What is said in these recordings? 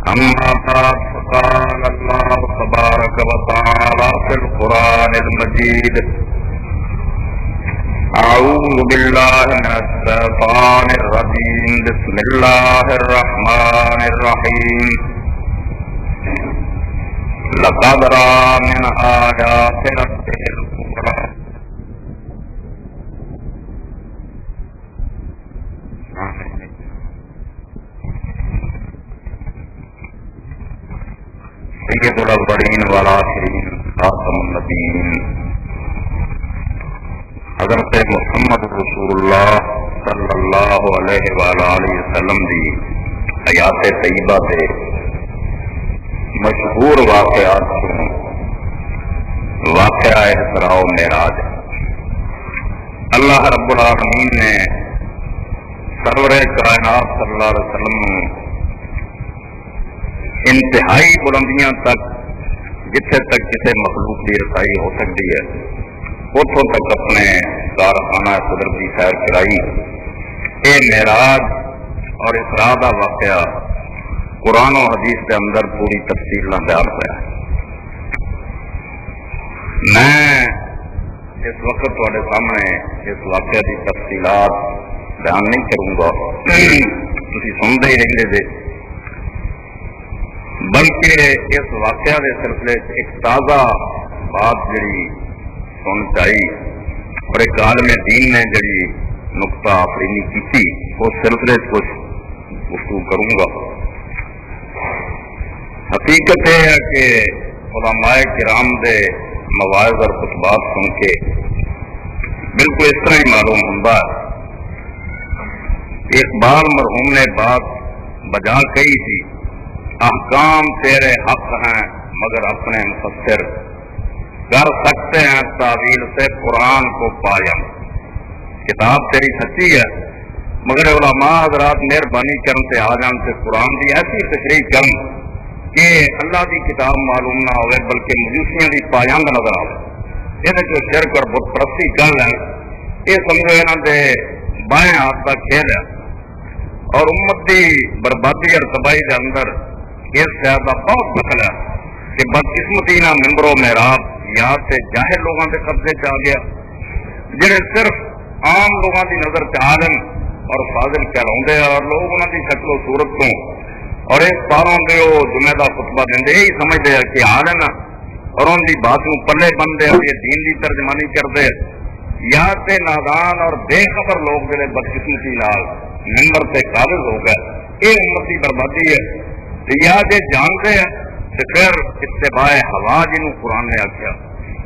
أما بعد فقال الله تبارك وتعالى في القرآن المجيد أعوذ بالله من الشيطان الرجيم بسم الله الرحمن الرحيم لقد رأى من آيات ربه الكبرى سید الاولین والآخرین خاتم النبیین حضرت محمد رسول اللہ صلی اللہ علیہ وآلہ وسلم دی حیات طیبہ سے مشہور واقعات سے واقعہ اسراء و معراج۔ اللہ رب العالمین نے سرور کائنات صلی اللہ علیہ وسلم انتہائی بلندیاں تک جتھے تک کسی مخلوق کی رسائی ہو سکتی ہے اتوں تک اپنے کارخانہ قدرتی سیر کرائی۔ یہ معراج اور اسراء کا واقعہ قرآن و حدیث کے اندر پوری تفصیل نہ بیان ہوا۔ میں اس وقت تھوڑے سامنے اس واقعے کی تفصیلات بیان نہیں کروں گا، تسی سنتے ہی رہتے تھے، بلکہ اس واقعہ کے سلسلے ایک تازہ بات جڑی سن چاہیے اور ایک عالم دین نے جڑی نقطہ آفرینی کی اس سلسلے کچھ گفتگو کروں گا۔ حقیقت یہ ہے کہ علماء کرام دے مواعظ اور خطبات سن کے بالکل اس طرح ہی معلوم ہوتا ہے۔ اقبال مرحوم نے بات بجا کہی تھی، احکام تیرے حق ہیں مگر اپنے مفسر کر سکتے ہیں تعویل سے قرآن کو پایم۔ کتاب تیری سچی ہے مگر علماء حضرات مہربانی کرن سے آ جان سے قرآن کی ایسی تشریح کرن کہ اللہ کی کتاب معلوم نہ ہوئے بلکہ مجوسیاں کی پایند نظر آئے، یہ شرک اور بت پرستی کر لیں، یہ سمجھو یہاں کے بائیں ہاتھ کا کھیل ہے۔ اور امت کی بربادی اور تباہی کے اندر اس شہر کا بہت دخل ہے کہ بدقسمتی نہ ممبر و محراب یا سے جاہل لوگوں کے قبضے چ آ گیا، جڑے صرف عام لوگوں کی نظر سے عالم اور فاضل کہلاؤندے اور لوگ انہوں کی شکل و صورت کو اور اس پاروں کے وہ جمعے کا خطبہ دیں یہی سمجھتے ہیں کہ عالم اور ان کی بات کو پلے بنتے اور یہ دین کی ترجمانی کرتے یا تے نادان اور بے خبر لوگ جڑے بدقسمتی نال ممبر سے قابض ہو گئے، یہ امت کی بربادی ہے۔ یا جے جانتے ہیں تو پھر اتباع ہوا جنہوں قرآن نے آخیا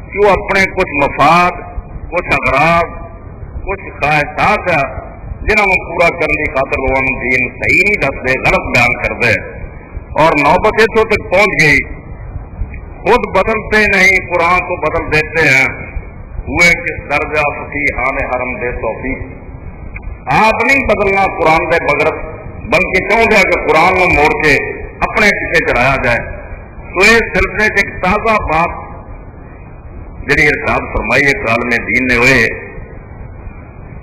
کہ وہ اپنے کچھ مفاد، کچھ اغراض، کچھ خواہشات ہے جنہوں کو پورا کرنے کی خاطر وہ دین صحیح نہیں دستے، غلط بیان کرتے اور نوبت اتوں تک پہنچ گئی، خود بدلتے نہیں قرآن کو بدل دیتے ہیں۔ ہوئے کس درجہ فقیہان حرم دے توفیق، آپ نہیں بدلنا قرآن دے بغیر بلکہ چاہتے ہیں کہ قرآن کو موڑ کے اپنے پیچھے چڑھایا جائے۔ تو اس سلسلے سے ایک تازہ بات جڑی ارشاد فرمائی ایک عالم دین نے ہوئے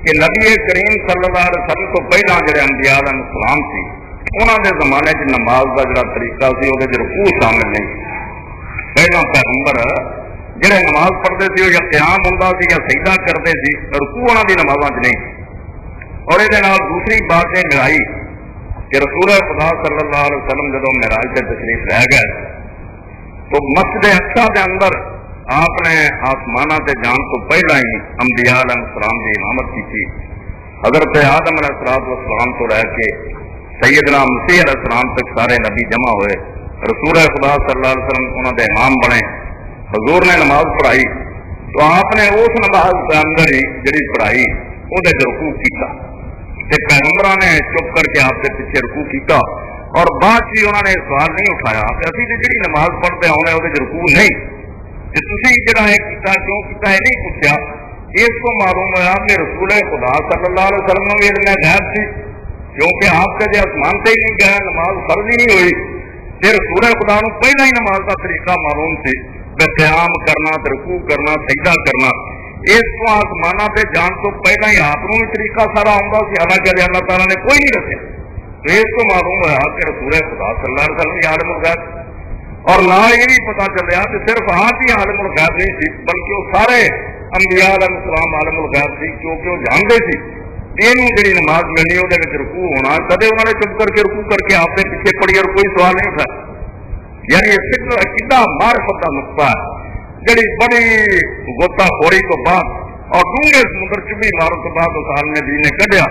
کہ نبی کریم صلی اللہ علیہ وسلم تو پہلا جڑے انبیاء علیہ السلام سی انہوں نے زمانے چ نماز کا جڑا طریقہ سی وہ رکوع شامل نہیں۔ پہلا پیغمبر جڑے نماز پڑھتے سی یا قیام ہوتا سی یا سجدہ کرتے سی، رکوع انہوں کی نمازاں چ نہیں۔ اور یہ دوسری بات یہ ملائی کہ رسول خدا صلی اللہ علیہ وسلم جب معراج سے تشریف رہ گئے تو مسجد اقصی کے اندر آپ نے آسمانہ سے جان تو پہلا ہی انبیاء علیہ السلام کی امامت کی تھی۔ حضرت آدم علیہ السلام تو رہ کے سیدنا مسیح علیہ السلام تک سارے نبی جمع ہوئے، رسول خدا صلی اللہ علیہ وسلم انہوں نے امام بنے، حضور نے نماز پڑھائی تو آپ نے اس نماز کے اندر ہی جڑی پڑھائی وہ رکوع کیا، پیغمبروں نے چپ کر کے آپ کے پیچھے رکوع کیا اور بعد بھی انہوں نے سوال نہیں اٹھایا کہ ابھی جی نماز پڑھتے ہونے وہ رکوع نہیں کہ تھی جڑا ہے کیتا کیوں کیتا ہے نہیں پوچھا۔ اس کو معلوم ہوا کہ رسول خدا صلی اللہ علیہ وسلم بھی علم غیب تھی، کیونکہ آپ کا جو آسمان سے ہی نہیں گیا نماز فرض ہی نہیں ہوئی، پھر رسول خدا کو پہلا ہی نماز کا طریقہ معلوم سی، قیام کرنا، رکوع کرنا، سجدہ کرنا۔ اس کو آسمانہ پہ جان تو پہلا ہی آپ کو بھی طریقہ سارا آتا سی، حالانکہ اللہ تعالیٰ نے کوئی نہیں رکھا۔ تو اس کو معلوم ہوا کہ رسول خدا صلی اللہ علیہ وسلم عالم الغیب، اور نہ یہ بھی پتا چل رہا کہ صرف آپ ہی عالم الغیب نہیں سی بلکہ وہ سارے انبیاء علیہ السلام عالم الغیب سی، کیونکہ وہ جانتے سی یہ جی نماز ملنی وہ رکوع ہونا، کدے انہوں نے چپ کر کے رکوع کر کے آپ نے پیچھے پڑی اور کوئی سوال نہیں تھا. یعنی یہ فکر عقیدہ معرفت کا نقطہ ہے جڑی بڑی غوطہ خوری تو بعد اور ڈونگے سمندر چبی مارن تو بعد اس عالم دین نے کڈیا.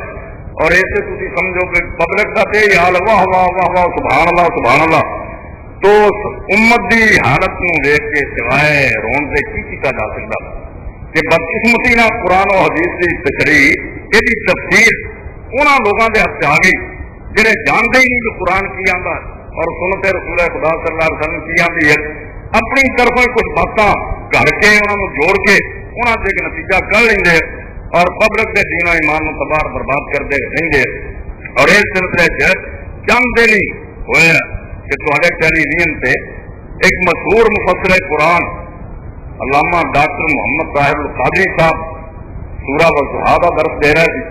اور ایسے تھی سمجھو کہ پبلک کا تو یہ حال واہ واہ واہ واہ سبحان اللہ سبحان اللہ. تو امت کی حالت کو دیکھ کے سوائے رون سے کی کیتا جا سکتا کہ بدقسمتی نہ قرآن و حدیث کی تشریح یہ تفسیر انہوں لوگوں کے ہاتھ آ گئی جہے جانتے ہی نہیں کہ قرآن کی آتا اور سنت رسول خدا صلی اللہ علیہ وسلم کی آتی ہے. اپنی طرف کچھ باتاں کر کے انہوں جوڑ کے انہوں سے ایک نتیجہ کر لیں گے اور پبلک کے دین و ایمان کو تباہ برباد کرتے رہیں گے. اور اس سلسلے چند دن ہی ہوئے کہ تھوڑے ٹیلی ویژن سے ایک مشہور مفسر قرآن علامہ ڈاکٹر محمد طاہر القادری صاحب سورہ والضحیٰ کا درس دے رہے تھے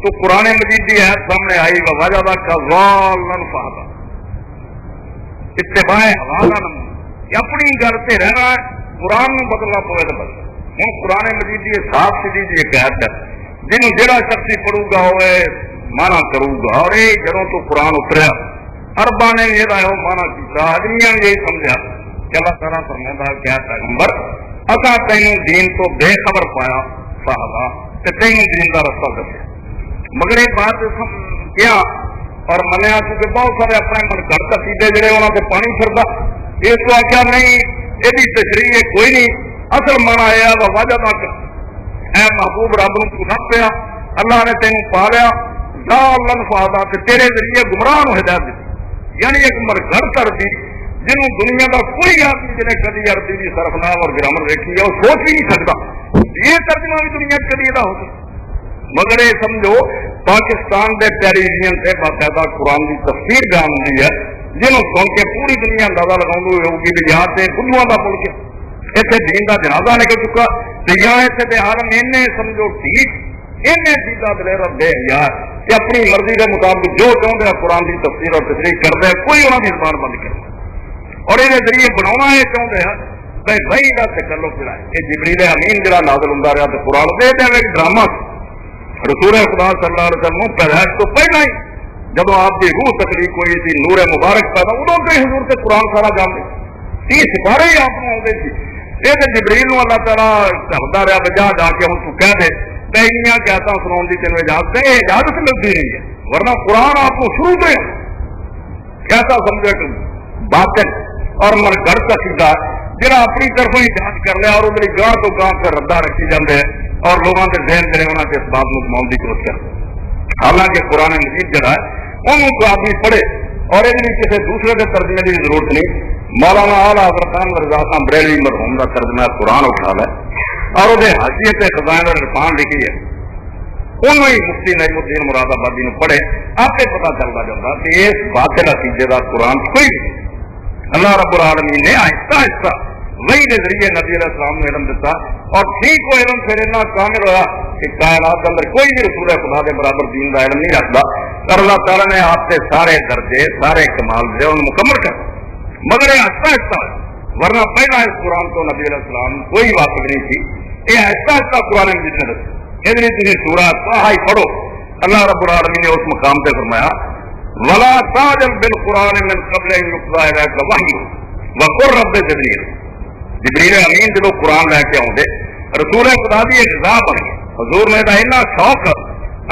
تو قرآن مجید کی آیت سامنے آئی وَوَجَدَكَ ضَالًّا فَهَدَىٰ. اتباع حوالہ اپنی گل سے رہنا ہے، قرآن میں بدلنا پوے تو بدل. ہوں قرآن مجید کی صاف سیدھی جی ایک آیت ہے جنہوں جہاں شخص پڑھو گا ہوئے مانا کروں گا. اور یہ جدوں تو قرآن اتریا اربا نے یہ مانا کیا، آدمیاں نے یہی سمجھا کہ اللہ تعالیٰ فرماتا ہے کیا پیغمبر اصا تینوں دین تو بے خبر پایا صاحبہ کہ تینوں دین کا رستہ دسیا. مگر ایک بات کیا اور منیا کہ بہت سارے اپنے من گھر عقیدے جڑے انہوں نے پانی پھرتا اس کو آخیا نہیں یہ تشریح کوئی نہیں. اصل مانا یہ وجہ تک اے محبوب رب نو رب پیا اللہ نے تینوں پا لیا ضالًا فہدا کہ تیرے ذریعے گمراہ نو ہدایت دی. یعنی ایک مرگڑ کر دی جنہوں دنیا کا کوئی آدمی جنہیں کدی عربی کی صرفنام اور گرامر دیکھی ہے وہ سوچ بھی نہیں سکتا یہ ترجمہ بھی دنیا کدی ادا ہو سکتا. مگر یہ سمجھو پاکستان کے ٹیلی ویژن سے باقاعدہ قرآن کی تفسیر بیان ہوتی ہے جنہوں سن کے پوری دنیا اندازہ لگاؤ ہوگی بھی یہاں سے بدھواں کا ملک اتنے دین کا جنازہ نکل چکا تو یہاں اتنے عالم اینے سمجھو ٹھیک اینے سیدھا دلیر بے یار کہ اپنی مرضی کے مطابق جو چاہتے ہیں قرآن کی تفسیر اور تشریح کرتے ہیں کوئی انہوں کی زبان بند کرتا اور یہ ذریعے بنا یہ چاہتے ہیں بھائی بھائی کا چلو پھر یہ جبریل امین جڑا نازل ہوں رہا تو قرآن دے دیں ایک ڈرامہ رسول خدا صلی اللہ علیہ وسلم پیدائش تو پہلے ہی جب آپ کی روح تکلیف ہوئی تھی نور مبارک پیدا ادو کے حضور سے قرآن سارا جانتے 30 سپارے ہی آپ آتے تھے یہ جبریل اللہ تعالیٰ چلتا رہا بجا جا کے ہوں تو کہہ دے پہلیاں کہتا سنا کی تین اجازت ہے اجازت ملتی نہیں ہے ورنہ قرآن آپ کو شروع سے کیسا سمجھے باطل اور مرگڑ کا سیدھا جہاں اپنی طرف ہی جانچ کر لیا اور میری گاہ تو گاہ سے ردا رکھی جاتے ہیں اور لوگوں کے ذہن جڑے انہوں کے اس بات کو گھماؤں کی کوشش کرتے. حالانکہ قرآن مجید جڑا ہے انہوں کو آدمی پڑھے اور یہ کسی دوسرے کے ترجمے کی ضرورت نہیں. مولانا اعلیٰ حضرت خان رضا خان بریلوی مرحوم کا ترجمہ قرآن اٹھا ہے اور وہ حیثیت خزائن عرفان لکھی ہے انہوں ہی مفتی نعیم الدین مراد آبادی نے پڑھے آپ کو پتا چلتا جاتا کہ اس باطل عقیدے کا قرآن کوئی نہیں. اللہ رب العالمین نے آہستہ آہستہ وہی کے ذریعے نبی علیہ السلام نے علم دیتا اور ٹھیک وہ علم پھر اتنا کامل ہوا کہ کائنات کے اندر کوئی بھی رسول خدا کے برابر دین کا علم نہیں رکھتا اور اللہ تعالیٰ نے آپ سے سارے درجے سارے کمال دے ان مکمل کر مگر یہ آہستہ آہستہ ورنہ پہلا اس قرآن کو نبی علیہ السلام کوئی واقف نہیں تھی. یہ آہستہ آہستہ قرآن مجید نے دسا ادھر تھی سورہ طٰہٰ پڑھو اللہ رب العالمین نے اس مقام پہ فرمایا ولا تعجل بالقرآن من قبل ان يقضى اليك وحيه وقل رب زدني جبریل امین جب قرآن لے کے آؤں رسول خدا کی ایک غذا بن گئی حضور نے اتنا شوق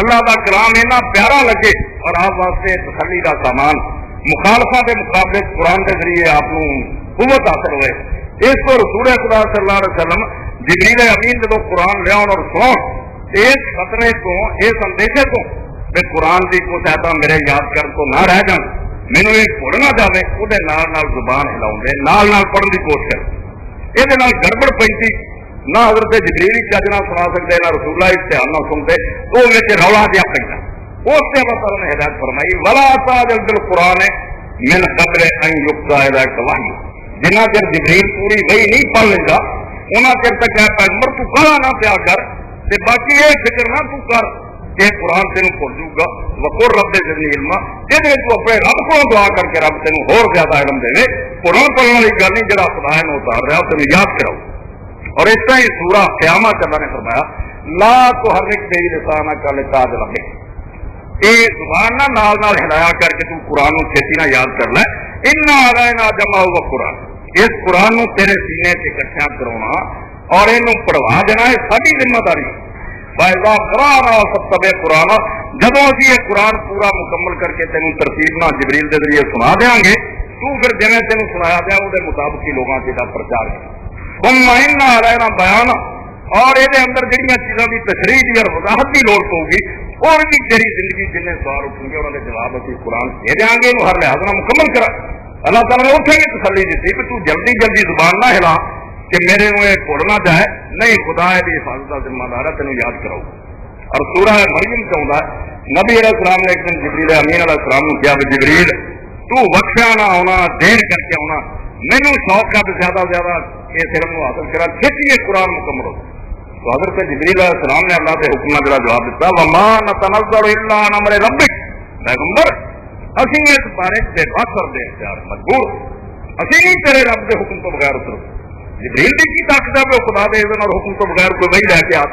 اللہ کا کلام اتنا پیارا لگے اور آپ واسطے تسلی کا سامان مخالفہ کے مقابلے قرآن کے ذریعے آپ کو قوت حاصل ہوئے. اس کو رسول خدا صلی اللہ علیہ وسلم جبریل امین جب قرآن لیا اور سنو اس خطرے کو اس اندیشے کو کہ قرآن کی کچھ ایسا میرے یاد کر تو نہ رہ جان مینو یہ بھول نہ جائے وہ زبان ہلاؤ پڑھنے کی کوشش کر یہ گڑبڑ پی نہ حضرت جبریل چج نہ سنا سکتے نہ رسول اللہ دھیان نہ سنتے تو رولا جہا پہ اس سے اللہ تعالیٰ نے ہدایت فرمائی ولا تعجل بالقرآن من قبل ان يقضى اليك وحيه جنہ چر جبریل پوری وحی نہیں پڑھ لینا انہاں چر تک پیغمبر تو کہا نہ پیا کر تے باقی یہ فکر نہ تو کر کہ قرآن تینوں بھول جاؤگا وقل رب زدنی علما یہ تو اپنے رب کو دعا کر کے رب تینوں اور زیادہ علم دے قرآن پڑھنے والی گل نہیں جہاں خدا نے اتار رہا تینوں یاد کراؤ اور اس طرح ہی سورہ قیامت اللہ نے فرمایا لا تحرک به لسانک لتعجل به یہ زبان نہ نال ہلایا کر کے تو قرآن کو چھتی نہ یاد کر لے انا علینا جمعہ و قرآن اس قرآن کو تیرے سینے سے اکٹھا کرانا اور یہ پڑھوا دینا ہے ساری ذمہ داری فائدہ قرآن سب قرآن جب ابھی یہ قرآن پورا مکمل کر کے تینوں ترتیب نہ جبریل کے ذریعے سنا دیں گے تو پھر جی تینوں سنایا گیا وہ مطابق ہی لوگوں سے پرچار ہے ہم مہینہ رہنا بیان اور یہ اندر جہاں چیزوں کی تشریح کی اور وضاحت کی لوڑ پوگی اور بھی تیری زندگی جن سوال اٹھیں گے انہوں نے جواب ابھی قرآن دے دیں گے ہر لحاظ نہ مکمل کرا اللہ تعالیٰ نے اتنے بھی تسلی دیتی کہ تو جلدی جلدی زبان نہ ہلا کہ میرے کو یہ بھولنا جائے نہیں خدا کی حفاظت کا ذمہ دار ہے تینوں یاد کراؤ اور سورہ مریم چاہتا ہے نبی علیہ السلام نے ایک دن جبریل امین علیہ السلام نے کیا کہ جبریل تو وقفہ نہ آنا دیر کر کے آنا مینوں شوق ہے زیادہ زیادہ اس علم کو حاصل کرا چھتی یہ قرآن مکمل ہو تو حضرت جبریل علیہ السلام نے اللہ کے حکم کا جواب دیتا وما نتنزل الا عن امر ربک پیغمبر اسی اس بارے سے بات کر دے اختیار مجبور اسی نہیں تیرے رب کے حکم تو بغیر اتر جبریل کی طاقت ہے خدا دے اذن اور حکم تو بغیر کوئی وہی لے کے آ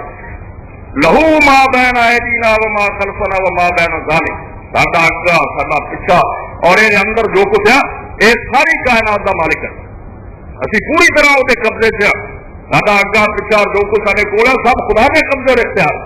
لہو ما بین ایدینا وما خلفنا وما بین ذالک ساڈا اگا ساڈا پچھا اور یہ اندر جو کچھ ہے یہ ساری کائنات کا مالک ہے اسی پوری طرح وہ قبضے سے ساڈا اگا پچھا جو کچھ سارے کول ہے سب خدا کے قبضے اور اختیار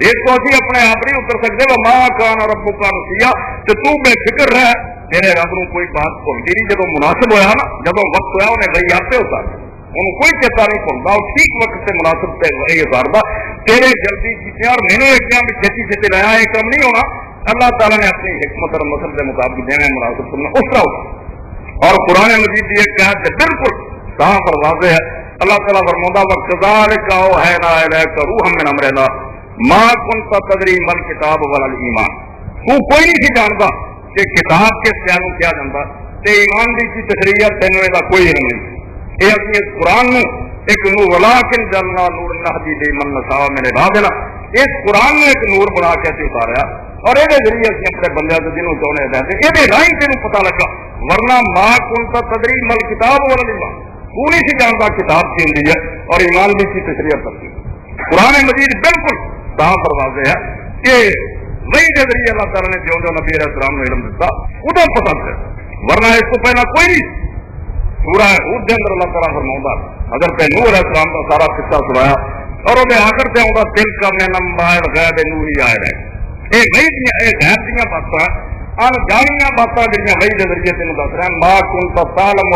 اس کو اسی اپنے آپ نہیں اتر سکتے وہ ماں کان ربک نسیا کہ تو بے فکر رہ تیرے رب نو کوئی بات بھولتی نہیں جب مناسب ہوا نا جب وقت ہوا انہیں وہی آتے ہوتا انہوں کوئی چیتا نہیں بھولتا وہ ٹھیک وقت سے مناسب سے وہی اتارتا تیرے جلدی کی اور میں نے کیا بھی چھتی چھتی رہا یہ کام نہیں ہونا اللہ تعالیٰ نے اپنی حکمت اور مسل کے مطابق دینا مناسب کرنا اس طرح ہوتا اور قرآن مجید کی ایک قیادت ہے بالکل صاف اور واضح ہے اللہ تعالیٰ فرماتا وقت ذالک اوحینا الیک روحا من امرنا ما کنت تدری مل کتاب ولا ایمان تو کوئی نہیں سی جانتا کہ کتاب کے سیانوں کیا جانتا تے ایمان دی کی تشریح تینوں دا کوئی علم نہیں یہ اپنی اس قرآن میں ایک نور ولیکن جلنا نور نہدی دی من نشاء من عبادنا اس قرآن نے ایک نور بنا کے اتاریا اور یہ ذریعے سے اپنے بندے سے جنہوں چاہنے دیتے یہ راہ تینوں پتا لگا ورنہ ما کنت تدری مل کتاب ولا ایمان تو نہیں سی جانتا کتاب کی ہوتی ہے اور ایمان بھی کی تشریح کرتی قرآن مجید بالکل صاف اور واضح ہے کہ وہی کے ذریعے اللہ تعالیٰ نے جو نبی علیہ السلام نے علم دیتا ادھر پسند ہے ورنہ اس کو پہلا کوئی نہیں سورہ ہود کے اندر اللہ تعالیٰ فرماؤں حضرت نوح علیہ السلام کا سارا قصہ سنایا اور وہ آخر سے آؤں دل کا میں نمبر غیب نوحی آئے رہے یہ وہی غیب دیا باتیں ان جانیاں باتیں جہاں وہی کے ذریعے تین دس رہے ہیں ما کنت تعلم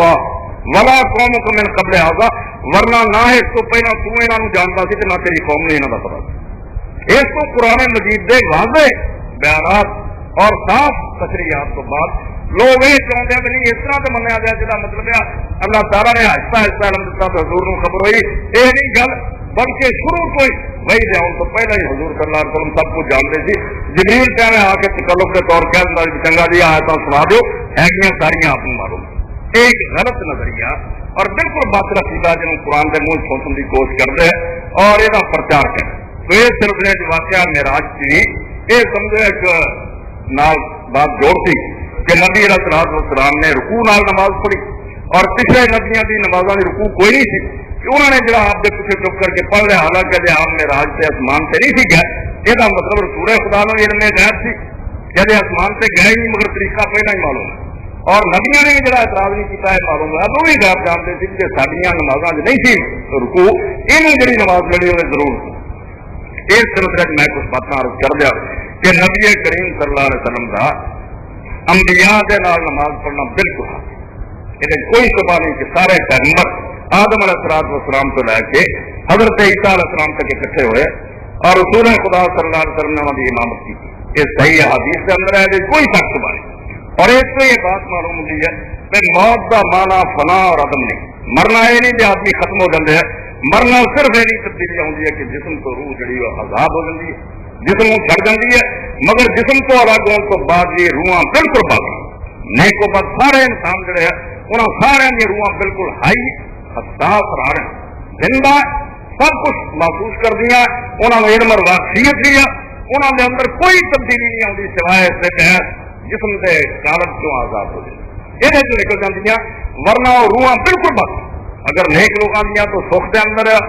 ولا قومک من قبل ھذا ورنہ نہ اس کو پہلا تو انہوں جانتا سی نہ تیری قوم نے انہوں کا پتا اس کو قرآن مجید دے واضح بیانات اور صاف تشریحات تو بعد لوگ یہ چاہتے ہیں کہ نہیں اس طرح سے منیا گیا جہاں مطلب ہے اللہ تعالیٰ نے آہستہ آہستہ علم دیتا تو حضور کو خبر ہوئی یہ نہیں گل بلکہ شروع کو ہی وہی دیا تو پہلے ہی حضور صلی اللہ علیہ وسلم سب کچھ جانتے تھے جبریل کہنے آ کے تکلف کے طور کہہ دیا چنگا جی آیتاں سنا دو ہے ساریاں آپ کو معلوم ایک غلط نظریہ اور بالکل باطل عقیدہ جنہوں قرآن کے منہ سوچنے کی کوشش کرتے ہیں اور یہ پرچار کرتے تو یہ سلسلے جو واقعہ معراج کی یہ سمجھو ایک نال بات جوڑتی کہ نبی علیہ السلام نے رکوع نال نماز پڑھی اور پچھلے نبیوں کی نمازوں کی رکوع کوئی نہیں تھی کہ انہوں نے جڑا آپ کے پیچھے چپ کر کے پڑھ لیا حالانکہ جی آپ معراج سے آسمان سے نہیں سی گئے یہ مطلب رسول خدا نے علم غیب سی جب آسمان سے گئے نہیں مگر طریقہ پہلے ہی معلوم ہے اور نبیوں نے بھی جڑا اعتراض نہیں کیا ہے معلوم ہے وہ بھی غیب جانتے تھے کہ ساڈیاں نمازاں نہیں سی رکوع انہوں جڑی نماز لڑی انہیں ضرور اس سلسلے میں کچھ باتیں عرض کر دیا کہ نبی کریم صلی اللہ علیہ وسلم کا انبیاء کے نال نماز پڑھنا بالکل یہ کوئی شبہ نہیں کہ سارے پیغمبر آدم علیہ السلام کو لے کے حضرت عیسیٰ علیہ السلام تک اکٹھے ہوئے اور رسول خدا صلی اللہ علیہ وسلم نے انہوں کی امامت کی یہ صحیح حدیث کے اندر ہے کوئی شک شبہ نہیں اور اس سے یہ بات معلوم ہوتی ہے کہ موت کا مانا فنا اور عدم نہیں مرنا یہ نہیں کہ آدمی ختم ہو جاتے ہیں مرنا صرف یہ نہیں تبدیلی آتی ہے کہ جسم تو روح جڑی وہ آزاد ہو جاتی ہے جسم چڑھ جاتی ہے مگر جسم تو الگ ہونے تو بعد یہ روحاں بالکل باقی نیک و بد سارے انسان جڑے ہیں انہوں سارے کی روحاں بالکل ہائی حساس رہ رہے ہیں زندہ سب کچھ محسوس کر دیا انہوں نے علم اور واقفیت بھی ہے انہوں نے اندر کوئی تبدیلی نہیں آتی سوائے اس کے جسم کے کالب چوں آزاد ہو جائے یہ نکل جاتی ورنہ وہ روحاں بالکل بس اگر نیک لوگوں دیا تو سکھ کے اندر ہے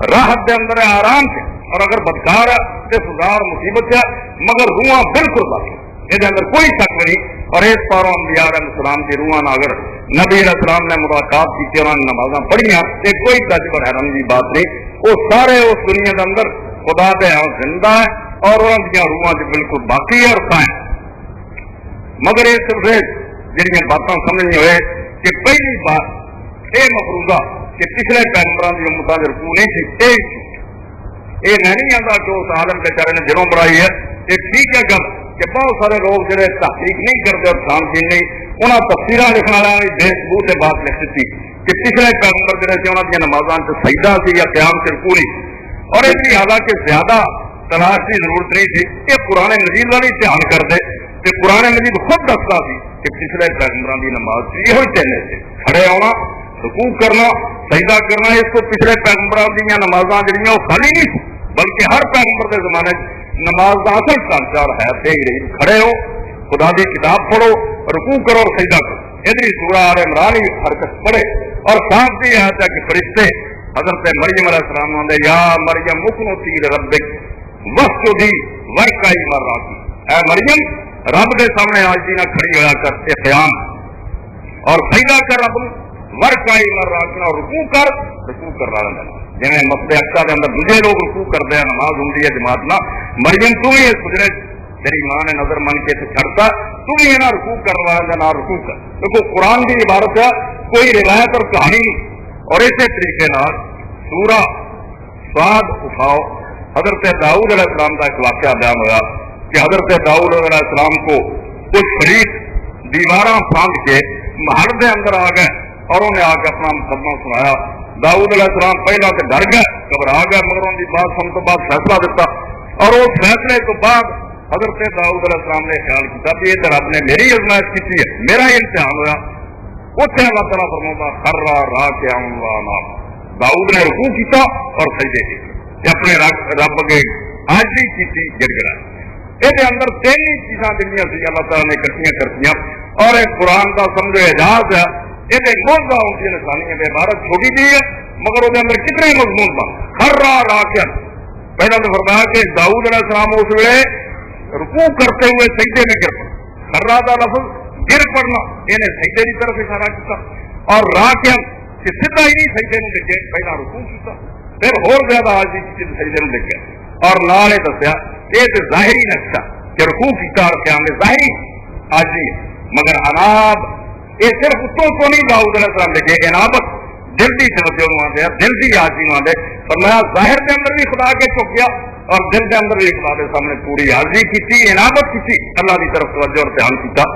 راحت کے اندر ہے آرام سے اور اگر بدکار ہے تو سزا اور مصیبت ہے مگر روحاں بالکل بس یہ اندر کوئی شک نہیں اور اس پاروں انبیاء علیہ السلام کی روحاں اگر نبی علیہ السلام نے ملاقات کی انہوں نے نمازاں پڑھیاں یہ کوئی تعجب اور حیران کی بات نہیں وہ سارے اس دنیا کے اندر خدا کے زندہ ہے اور انہوں کی روحاں سے بالکل باقی ہے اور قائم مگر یہ صرف جہاں باتیں سمجھنی ہوئے کہ پہلی بات یہ مفروضہ کہ پچھلے پیغمبروں کی امتوں کے رکوع نہیں تھی یہ نہیں آتا کہ اس عالم بیچارے نے جنوں بڑھائی ہے یہ ٹھیک ہے گل کہ بہت سارے لوگ جڑے تحقیق نہیں کرتے اور خان چین نہیں انہوں تفسیراں لکھنے والے بے ثبوت سے بات لکھ دیتی کہ پچھلے پیغمبر جڑے تھے انہوں کی نمازاں سجدہ سی یا قیام سے رکوع نہیں اور اس لیے حالانکہ زیادہ تلاش کی ضرورت نہیں تھی کہ قرآن مجید کا بھی دھیان کرتے کہ قرآن مجید خود دستا سی کہ پچھلے پیغمبروں کی نماز سے یہ چلے تھے کھڑے آنا رکوع کرنا سجدہ کرنا اس کو پچھلے پیغمبروں کی نمازاں جڑیاں وہ خالی نہیں تھی بلکہ ہر پیغمبر کے زمانے نماز کا اصل ڈھانچہ ہے کھڑے ہو خدا کی کتاب پڑھو رکوع کرو اور سجدہ کرو ادھر سورہ آل عمران ہی حرکت پڑھے اور صاف بھی ہے کہ فرشتے حضرت مریم علیہ السلام آدھے یا مریم مقنوتی لربک واسجدی وارکعی مع الراکعین اے مریم رب کے سامنے آج نہ کھڑی ہوا کر قیام اور سجدہ کر رب وارکعی مع الراکعین اور رکوع کر رہا ہے جی مسئلے اقصا کے اندر دوسرے لوگ رکوع کرتے ہیں نماز ہوں جماعت نہ مریم تو بھی اس گزرے تیری ماں نے نظر من کے چھڑتا تو بھی نہ رکوع کر رہا ہے نہ رکوع کر دیکھو قرآن کی عبارت ہے کوئی روایت اور کہانی نہیں اور اسی طریقے سورہ صاد اٹھاؤ حضرت داؤد علیہ السلام کا ایک واقعہ بیان ہوا کہ حضرت داؤد علیہ السلام کو کچھ فریق دیواراں پھاند کے محل کے اندر آ گئے اور انہیں آ کے اپنا مقدمہ سنایا داؤد علیہ السلام پہلا تو ڈر گئے گھبرا گئے مگر ان کی بات سن تو بعد فیصلہ دیتا اور اس فیصلے تو بعد حضرت داؤد علیہ السلام نے خیال کیا کہ یہ رب نے میری آزمائش کی ہے میرا ہی امتحان ہوا اتنے اللہ تعالیٰ فرماتا خرا راکعا داؤد نے رکوع کیا اور سجدے کیے اپنے رب کے حاضری کی گر گرا یہ اندر تین ہی چیزاں جنیاں سی اللہ تعالیٰ نے اکٹھیاں کرتیاں اور ایک قرآن کا سمجھو اعجاز ہے یہ موضوع ہوتی ہے نشانی ہے عبارت چھوٹی جی ہے مگر وہ اندر کتنے مضمون بن خرا راکعا پہلا تو فرمایا کہ داؤد علیہ السلام اس ویلے رکوع کرتے ہوئے سجدے میں گر پڑا خرا کا لفظ گر پڑنا یہ سجدے کی طرف اشارہ کیا اور راکعا کہ سیدھا ہی نہیں سجدے میں ڈگے پہلا رکوع کیا پھر اور زیادہ حاضری کی سجدے میں ڈگے اور نال یہ دسیا یہ ظاہری نقشہ کہ رکوع کیا اور قیام ظاہری حاضری مگر اناب یہ صرف اتوں کو نہیں داؤد علیہ السلام لکھے انابت دل کی توجہ آتے ہیں دل کی حاضری آتے فرمایا ظاہر کے اندر بھی خدا کے چک گیا اور دل کے اندر بھی خدا کے سامنے پوری حاضری کی انابت کی اللہ کی طرف توجہ اور دھیان کیا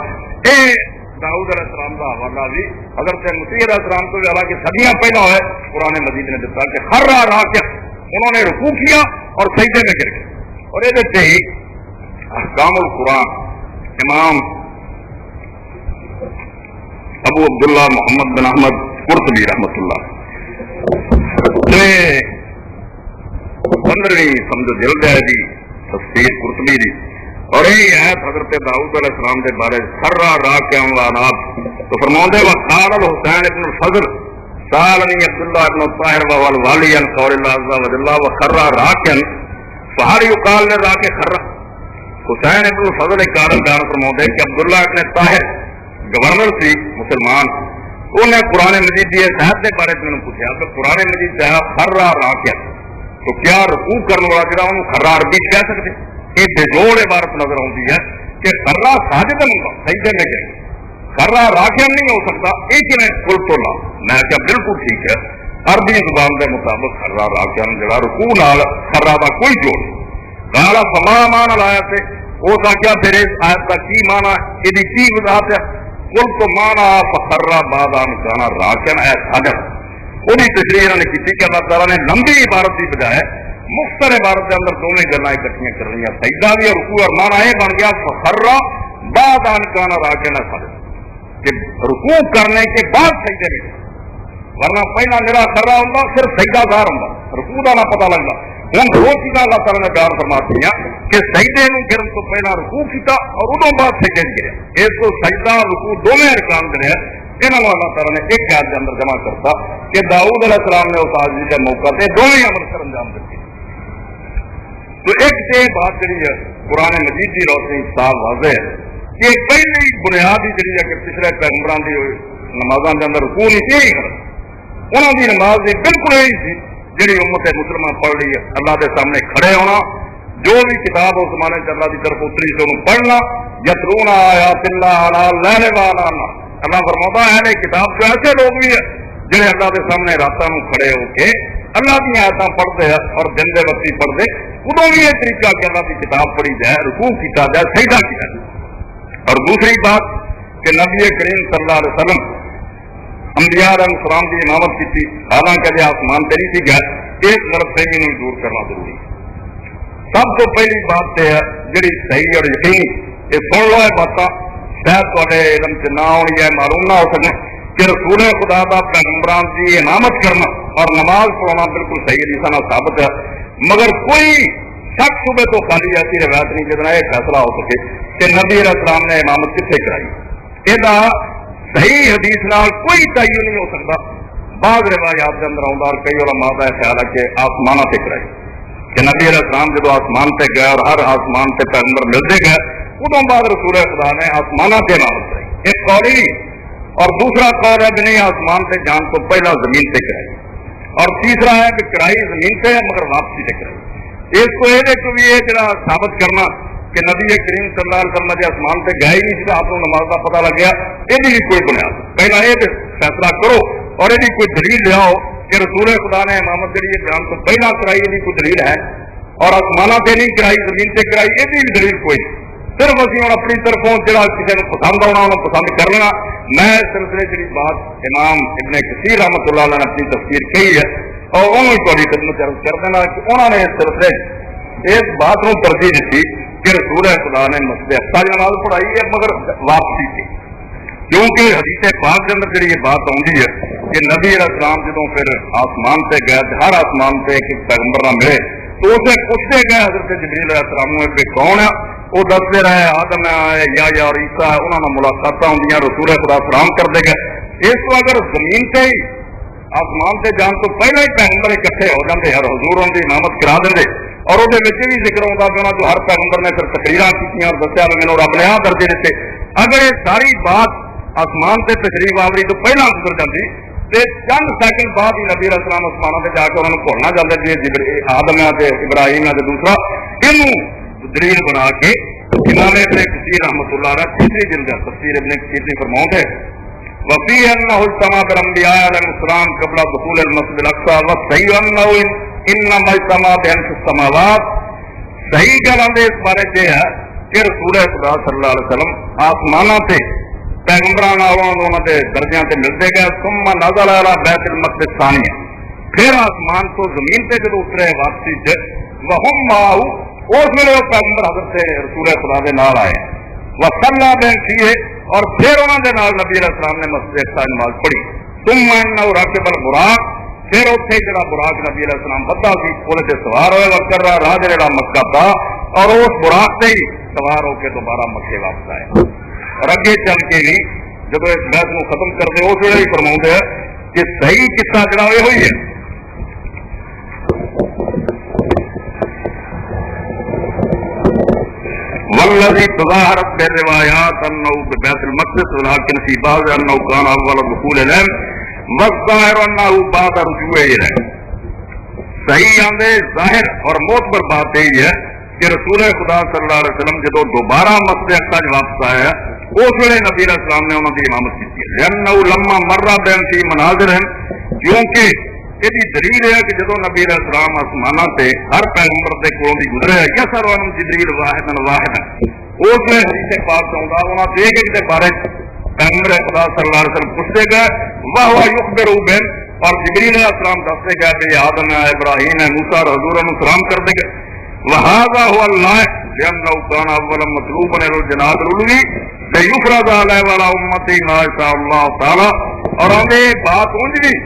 یہ داؤد علیہ السلام کا حوالہ بھی حضرت مسیح علیہ السلام کو حالانکہ صدیاں پہلا ہے قرآن مجید نے دتا کہ خرا راکعا انہوں نے رکوع کیا اور سجدے میں گر گئے اور یہ ہی احکام القرآن امام ابو عبداللہ محمد بن احمد قرطبی رحمۃ اللہ 15ویں سمجھو جلد ہے جی تفسیر قرطبی دی اور یہ آیت حضرت داؤد علیہ السلام کے بارے خرا راکعا واناب تو فرماتے وقال الحسین ابن الفضل سالنی عبداللہ ابن الطاہر والوالی عن قول اللہ عز وجل وخرا راکعا فہل یقال للراکع خرا حسین ابن الفضل ایک کارن بیان فرماتے کہ عبداللہ ابن طاہر گورنر سی مسلمان انہیں قرآن مجید کی صحت کے بارے میں پوچھا کہ قرآن مجید کہا خرا راکعا تو کیا رکوع کرنے والا جڑا انہوں خرا عربی کہہ سکتے یہ بےجوڑ عبارت نظر آتی ہے کہ خرا ساجد ہوگا سجدے میں گئے خرا راکعا نہیں ہو سکتا یہ کہ کل تو لا میں کیا بالکل ٹھیک ہے عربی زبان کے مطابق خرا راکعا جڑا رکوع نال خرا کا کوئی جوڑ کالا فما مان لایا سے وہ کیا پھر اس آیت کا کی مانا یہ کی وضاحت ہے کل تو مانا فخرا بادان کانا راکعا ہے ساجد وہی تشریح انہوں نے کی کہ اللہ تعالیٰ نے لمبی عبارت کی بجائے مختصر عبارت کے اندر دونوں گلیں اکٹھیاں کر رہی ہیں سجدہ بھی اور رکوع اور مانا یہ بن گیا فخرا بادان کانا راکعا ہے ساجد کہ رکوع کرنے کے بعد سجدے میں ورنہ پہلا میرا خرا ہوگا صرف سجدہ دار ہوگا رکوع کا نہ پتا لگتا ہوں دو چیزاں اللہ تعالیٰ نے بیان فرماتی ہیں کہ سجدے نوں گرن تو پہلا رکوع کیتا اور ادوں بعد سجدے گرے. اس کو سجدہ رکوع دونوں ارکان دے انہوں نے اللہ تعالیٰ نے ایک آیت کے اندر جمع کرتا کہ داؤد علیہ السلام نے اس حاضری کے موقع سے دونوں عمل سر انجام دیتے. تو ایک سے بات جی ہے قرآن مجید کی روشنی صاف واضح ہے کہ پہلی بنیاد ہی جی ہے کہ پچھلے پیغمبروں کی نمازوں کے اندر رکوع نہیں کرنا. انہوں کی نماز بھی بالکل یہی تھی جی امت مسلمان پڑھ رہی ہے. اللہ کے سامنے کھڑے ہونا, جو بھی کتاب اس زمانے سے اللہ کی طرف اتری سے انہوں پڑھنا. یتلون آیات اللہ لیل و نہار, اللہ فرماتا ہے یہ کتاب تو ایسے لوگ بھی ہے جہاں اللہ کے سامنے راتوں میں کھڑے ہو کے اللہ کی آیتیں پڑھتے ہیں اور دن دے وقتی پڑھتے. ادو بھی یہ طریقہ کہ اللہ کی کتاب پڑھی جائے, رکوع کیا جائے, سجدہ کیا جائے. اور دوسری بات کہ نبی کریم صلی اللہ علیہ وسلم انبیاء علیہ السلام کی امامت کی تھی, حالانکہ یہ آسمان پہ نہیں سی گیا. ایک غلط فہمی کو دور کرنا ضروری ہے. سب تو پہلی بات یہ ہے جی صحیح اور یقین یہ سن لو, یہ باتیں شاید تے علم سے نہ ہونی ہے, معلوم نہ ہو سکے کہ رسول خدا کا پیغمبران کی امامت کرنا اور نماز پڑھنا بالکل صحیح حدیث نہ ثابت ہے. مگر کوئی شک صبح تو خالی ایسی روایت نہیں جتنا یہ فیصلہ ہو سکے کہ نبی علیہ السلام نے امامت کتنے کرائی. یہ صحیح حدیث نال کوئی تعین نہیں ہو سکتا. بعض روایات کے اندر آؤں اور کئی علماء کا خیال ہے کہ آسمان سے کرائی کہ نبی علیہ السلام جب آسمان سے گئے اور ہر آسمان سے پیغمبر ملتے گئے ادوں بعد رسول خدا نے آسمان سے امامت کرائی. ایک قول ہی, اور دوسرا قول ہے کہ نہیں آسمان سے جان تو پہلا زمین سے کرائی, اور تیسرا ہے کہ کرائی زمین سے ہے مگر واپسی سے کرائی. اس کو یہ بھی یہ جڑا ثابت کرنا کہ نبی کریم صلی اللہ علیہ وسلم جی آسمان سے گئے ہی نہیں تھا, آپ کو نماز کا پتا لگ گیا, یہ بھی کوئی بنیاد. پہلا یہ فیصلہ کرو اور یہ کوئی دلیل لے آؤ کہ رسول خدا نے امامت جی بیان تو پہلا کرائی, یہ کوئی دلیل ہے, اور آسمان سے نہیں کرائی زمین سے کرائی, یہ بھی دلیل کوئی نہیں. صرف ابھی ہوں اپنی طرفوں جہاں کسی کو پسند آنا انہوں پسند کر لینا. میں اس سلسلے جی بات امام ابن کثیر رحمۃ اللہ علیہ نے اپنی تفسیر کہی ہے اور انہوں نے تھوڑی خدمت کر دینا کہ انہوں نے اس سلسلے اس بات کو ترجیح دیتی کہ رسول خدا نے مسجد اقصی کی نماز پڑھائی ہے مگر واپسی کی, کیونکہ حدیث پاک کے اندر جی یہ بات آتی ہے کہ نبی علیہ السلام جدوں پھر آسمان سے گئے ہر آسمان سے ایک پیغمبر نہ ملے تو اسے پوچھتے گئے حضرت جبریل علیہ السلام کہ کون ہے, وہ دستے رہے آدم ہے یا اور عیسیٰ ہے. انہوں نے ملاقات ہوں رسول خدا سلام کرتے گئے. اس کو اگر زمین سے ہی آسمان سے جان تو پہلے ہی پیغمبر اکٹھے ہو جاتے ہر حضور ان کی امامت کرا دیں اور وہ بھی ذکر ہوتا کہ انہوں ہر پیغمبر نے پھر تقریر کی اور دسیا میں رب نے آ درجے دیتے. اگر یہ ساری بات آسمان سے تشریف آوری تو پہلا گزر جاتی تو چند سیکنڈ بعد ہی نبی علیہ السلام آسمانوں سے جا کے انہوں نے بھولنا چاہتے جی آدم ہے ابراہیم ہے دوسرا یہ دلیل بنا کے امام ابن کثیر رحمۃ اللہ علیہ تیسری جلد تفسیر ابن کثیر نے فرماؤں ہے وفی انہ اجتماع بالانبیاء علیہ السلام قبل دخول المسجد الاقصی وصحیح انہ انما اجتماع بہنس السماوات. صحیح گل اس بارے یہ ہے کہ رسول خدا صلی اللہ علیہ وسلم آسمانوں سے پیغمبروں کے درجوں سے ملتے گئے. ثم نزل علی بیت المقدس ثانیہ, پھر آسمان تو زمین سے جب اترے واپسی سے وہم معه اس ویلے وہ پیغمبر حضرت رسول خدا کے نال آئے وصلی بین فیہ, اور پھر انہوں کے نال نبی علیہ السلام نے مسجد اقصی نماز پڑھی. ثم انہ راکب البراق, پھر اتنے جڑا براق نبی علیہ السلام بدا سی پل سے سوار ہوئے وقت کر رہا راہ جڑا مکہ تھا اور اس براق سے ہی سوار ہو کے دوبارہ مکے واپس آئے. اور اگے چل کے ہی جب اس بحث کو ختم کرتے اس ویلے ہی فرماؤں ہے کہ صحیح قصہ جڑا یہ ہوئی ہے والذي تظاهرت بالروايات انه ببيت المقدس ولكن في بعض انه كان اول دخول اليه والظاهر انه بعد رجوعه اليه. صحیح آندے ظاہر اور معتبر بات یہی ہے کہ رسول خدا صلی اللہ علیہ وسلم جدو دوبارہ مسجد اقصی واپس آیا اس ویلے نبی علیہ السلام نے انہوں کی امامت کی ہے. لانه لما مر بین فی مناظر ہیں, کیونکہ یہ دلیل ہے کہ جدو نبی علیہ السلام آسمانہ سے ہر پیغمبر کے کولوں دی گزرے یا سروانم جبریل واحد واحد اس میں حدیث پاک آؤں انہوں نے ایک کے بارے پیغمبر خدا صلی اللہ علیہ وسلم پوچھتے گئے واہ یخبر بن, اور جبریل علیہ السلام دستے گئے کہ آدم ہے ابراہیم ہے موسیٰ اور حضور سلام کرتے گئے. وہذا هو اللائق لانه كان اولا مطلوبا الجناد العلوی ليفرض علیہ والا امتی ما شاء اللہ تعالی. اور ہمیں بات اونج بھی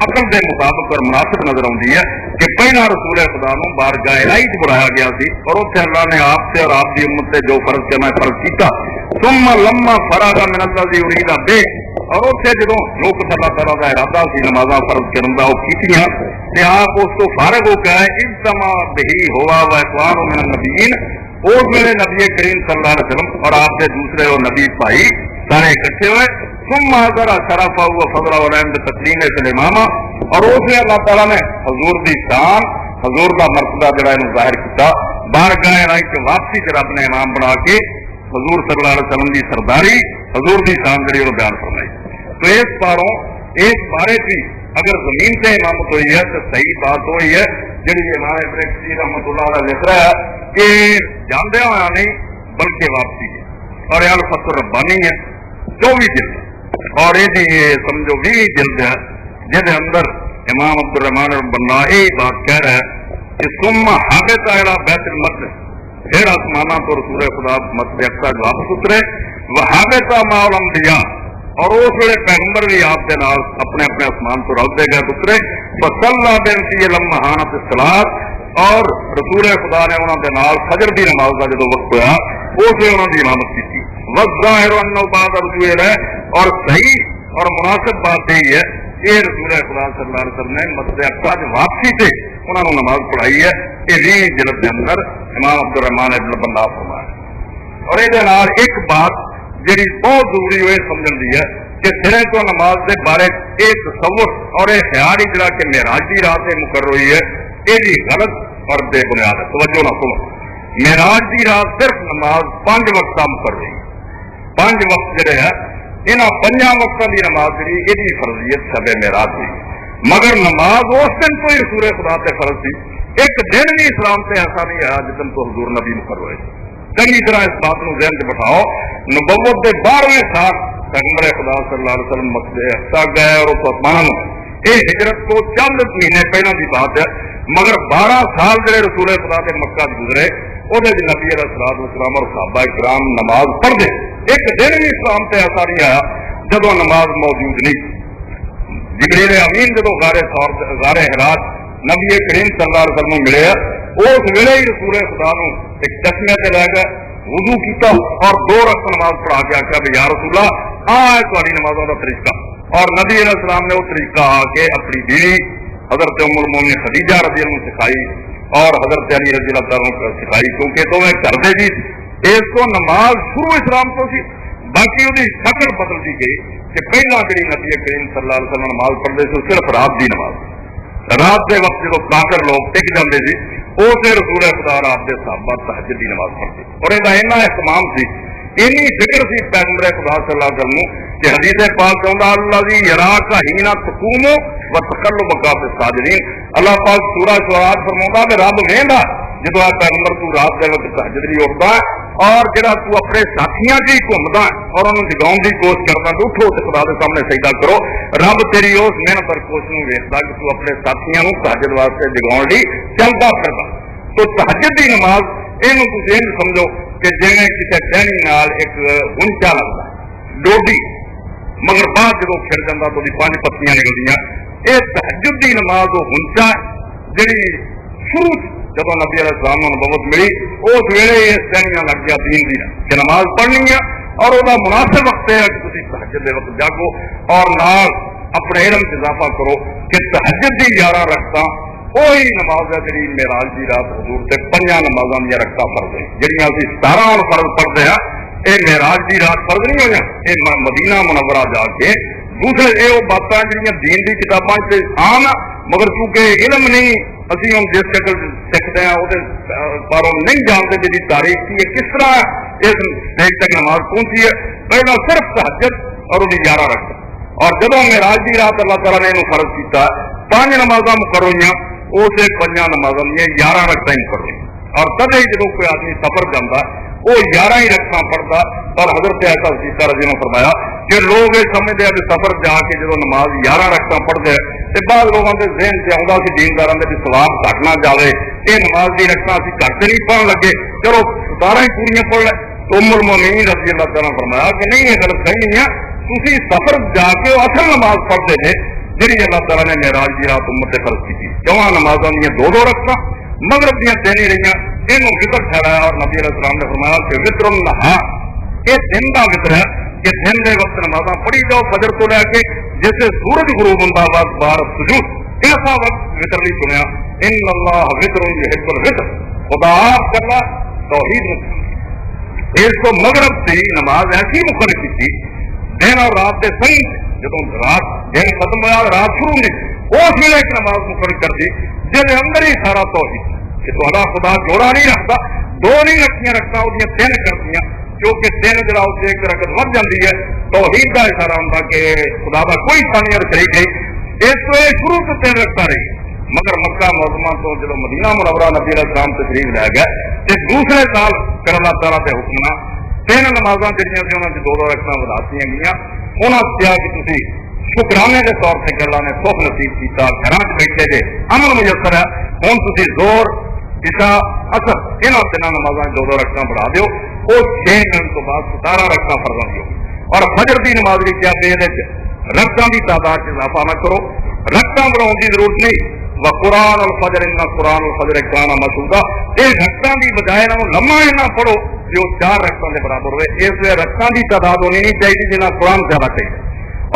عقل کے مطابق اور مناسب نظر آتی ہے کہ پہلا رسول خدا نو بارگاہ الہی چ بلایا گیا سی اور اتنے اللہ نے آپ سے اور آپ کی امت سے جو فرض کیا میں فرض کیتا ثم لما فرغ من الذی یرید به اور اتنے جدو جو کچھ اللہ تعالیٰ کا ارادہ سی نمازاں فرض کرن دا وہ کیتیاں تے آپ اس کو فارغ ہو کے اجتماع بہی ہوا و اخوان من النبیین اس ویلے نبی کریم صلی اللہ علیہ وسلم اور آپ کے دوسرے وہ نبی بھائی سارے اکٹھے ہوئے ثم حضر شرفا و فضل و رحم تسلیم سلیمہ اور اس نے اللہ تعالیٰ نے حضور دی شان حضور کا مرتبہ جڑا انہوں ظاہر کیا بارگاہ الہی کے واپسی کے رب نے امام بنا کے حضور صلی اللہ علیہ وسلم کی سرداری حضور کی شان جڑی وہ بیان فرمائی. تو اس باروں اس بارے کی اگر زمین سے امامت ہوئی ہے تو صحیح بات وہی ہے جی امام ابن کثیر رحمۃ اللہ علیہ لکھ رہا ہے کہ جاندیا ہوا نہیں بلکہ واپسی ہے اور یہ فتح ربانی ہے 24 جلد اور یہ سمجھو 20 جلد ہے جہد اندر امام عبد الرحمان البنائی بات کہہ رہا ہے کہ ثم حبط الى بیت المقدس پھر آسمانہ تو رسول خدا مسجد اقصی واپس اترے وحبط مع الانبیاء اور اس ویلے پیغمبر بھی آپ کے نال اپنے اپنے آسمان تو رل دے گئے اترے فصلى بهم لما حانت الصلاۃ اور رسول خدا نے انہوں کے نال فجر دی نماز کا جدو وقت ہوا اس لیے انہوں نے امامت کی تھی والظاہر انه بعد رجوع اليه اور صحیح اور مناسب بات یہی ہے یہ رسول خدا صلی اللہ علیہ وسلم نے مسجد اقصی واپسی سے انہوں نے نماز پڑھائی ہے یہ 20 جلد کے اندر امام عبد الرحمان ابن بندہ فرمایا. اور یہ ایک بات جی بہت ضروری ہوئے سمجھن دی ہے کہ سرے تو نماز کے بارے ایک تصور اور یہ خیال ہی جڑا کہ معراج کی رات سے مقرر ہوئی ہے یہ بھی غلط اور بے بنیاد ہے. توجہ نہ سنو معراج کی رات صرف نماز 5 وقت مقرر ہوئی 5 وقت جڑے ہے انہاں 5 وقتوں کی نماز جی یہ فرضیت شب معراج تھی مگر نماز اس دن تو ہی رسول خدا سے فرض تھی ایک دن بھی اسلام سے ایسا نہیں ہے جس دن تو حضور نبی مقرر ہوئے. چنگی طرح اس بات کو ذہن سے بٹھاؤ نبوت کے 12ویں سال پیغمبر خدا صلی اللہ علیہ وسلم مسجد اقصی گئے اور اس آسمان یہ ہجرت کو چند مہینے پہلے کی بات ہے مگر 12 سال جڑے رسول خدا کے مکہ گزرے وہ نبی علیہ الصلوۃ والسلام اور صحابہ کرام نماز پڑھتے ایک دن بھی اسلام سے ایسا نہیں آیا جدو نماز موجود نہیں. جبریل امین جدو غار حراء نبی کریم صلی اللہ علیہ وسلم ملے اس ویلے ہی رسول خدا نو ایک چشمے سے لے گئے وضو کیتا اور 2 رکعت نماز پڑھا کے آخیا بھی یا رسول اللہ ہے تمہاری نمازوں کا طریقہ اور نبی علیہ السلام نے وہ طریقہ آ کے اپنی بیوی حضرت ام المومنین خدیجہ رضی اللہ عنہ سکھائی اور حضرت علی رضی اللہ عنہ سکھائی کیونکہ تو میں کر دے جی اس کو نماز شروع اسلام تو سی باقی وہ شکل بدل دی گئی کہ پہلا جی نبی کریم صلی اللہ علیہ وسلم نماز پڑھتے تھے صرف رات کی نماز رات کے وقت جب کافر لوگ ٹک جاتے تھے اسے رسول خدا رات کے صحابہ تہجد کی نماز پڑھتے اور یہ ایسا اہتمام سی اینی فکر سی پیغمبر خدا صلی اللہ علیہ وسلم کہ حدیث پاک کہتا اللہ یراک حین تقوم وتقلبک فی الساجدین اللہ پاک سورہ شعراء فرماتا کہ رب ویندا جدو پیغمبر تو رات کے وقت تہجد نہیں اٹھتا اور جڑا تو اپنے ساتھیاں کی گھومتا اور انہوں جگاؤں کی کوشش کرتا تو اٹھو تو خدا کے سامنے سجدہ کرو رب تیری اس محنت اور کوشش میں ویکھدا کہ تو اپنے ساتھیاں نو تہجد واسطے جگاؤں لئی چلتا پھردا. تو تہجد کی نماز یہ تم سمجھو کہ جی کسی ٹہنی نال ایک گنچا لگتا ڈوڈی مگر بعد جب پھر جاتا تو 5 پتیاں نکلدیاں یہ تہجد کی نماز وہ گنچا جڑی شروع جب نبی علیہ السلام کو نبوت ملی اس ویلے یہ ٹہنیاں لگ گیا دین دی کہ نماز پڑھنی ہے اور وہ مناسب وقت ہے کہ تم تہجد کے وقت جاگو اور نال اپنے علم سے اضافہ کرو کہ تہجد کی 11 رکعتاں وہی نماز ہے جی معراج کی رات حضور سے 5 نمازاں دیا رکھتا فرض ہے جہاں ابھی 17 اور فرض پڑھتے ہیں یہ معراج کی رات فرض نہیں ہوئی یہ مدینہ منورہ جا کے دوسرے یہ وہ باتیں جہاں دین کی کتاباں سے آم مگر چونکہ علم نہیں ابھی ہم جس شکل سیکھتے ہیں وہ باروں نہیں جانتے جی تاریخ کی کس طرح اس دیکھ تک نماز پہنچی ہے پہلا صرف تہجد اور وہ 11 رکھتا اور جب معراج کی رات اللہ تعالیٰ نے فرض کیا 5 نمازاں مقرر ہوئی اسے 5 نمازاں 11 رکعتاں مقرر ہوئی اور تب ہی جب کوئی آدمی سفر جاتا وہ 11 ہی رکعتاں پڑھتا اور حضرت ایسا سیتا رضی نے فرمایا کہ لوگ یہ سمجھتے ہیں کہ سفر جا کے جب نماز 11 رکعتاں پڑھتے ہیں تو بعض لوگوں کے ذہن سے آتا سی دینداراں دے ثواب گھٹ نہ جائے یہ نماز کی رکعتاں اسی گھٹ نہیں پڑھن لگے چلو 17 ہی پوریاں پڑھ لیں تو ام المومنین رضی اللہ تعالیٰ فرمایا کہ نہیں یہ غلط صحیح نہیں ہے تسی سفر جا کے اصل نماز پڑھتے تھے جی اللہ تعالیٰ نے معراج کی رات امت فرض کی تھی، چواں نمازوں دیا دو دو رکھنا، مغرب دیا تین ہی رہی، یہ وطر ٹھہرایا اور نبی علیہ السلام نے فرمایا کہ وطر النہار، یہ دن کا وطر ہے کہ دن کے وقت نمازاں پڑھی جاؤ فجر تو لے کے جیسے سورج غروب ہوتا بعد بار سجود، ایسا وقت وطر نہیں سنیا۔ ان اللہ وطر یحب الوطر، خدا آپ کرنا توحید اس کو مغرب سے نماز ایسی مقرر کی تھی دن اور رات کے سنگ، جب رات دن ختم ہوا رات شروع ہوئی اس ویلے ایک نماز مقرر کر دی جس اندر ہی سارا توحید کہ تھوڑا خدا جوڑا نہیں رکھتا، دو نہیں رکھیاں رکھتا وہ تین کر دیا، کیونکہ تین جڑا اس ایک رکعت ود جاتی ہے، توحید کا اشارہ ہوتا کہ خدا کا کوئی ثانی اور شریک نہیں، اس کو شروع سے تین رکھتا رہی۔ مگر مکہ معظمہ تو جب مدینہ منورہ نبی علیہ السلام تشریف لے گئے تو دوسرے سال پھر اللہ تعالیٰ کے حکم نہ تین نمازاں جہاں سے انہوں نے دو رکعتاں وداتی گئی، انہوں نے کیا کہ تھی شکرانے کے طور سے اللہ نے سکھ نصیب کیا، گھر بیٹھے جے امن میسر ہے، ہوں تھی زور عشاء اثر یہاں تین نمازاں دو رکعتاں پڑھا دیو، وہ 6 دن تو بعد 17 رکعتاں فرض ہو، اور فجر کی نماز بھی کیا رکعتاں کی تعداد سے اضافہ نہ کرو، رکعتاں بڑھاؤ کی ضرورت نہیں، وقرآن الفجر ان قرآن الفجر کان مشہورا، یہ رکعتاں کی بجائے نہ لمحہ نہ پڑھو جو 4 رکعتاں کے برابر ہوئے، اس لیے رکعتاں کی تعداد ہونی نہیں چاہیے جنہیں قرآن زیادہ چاہیے،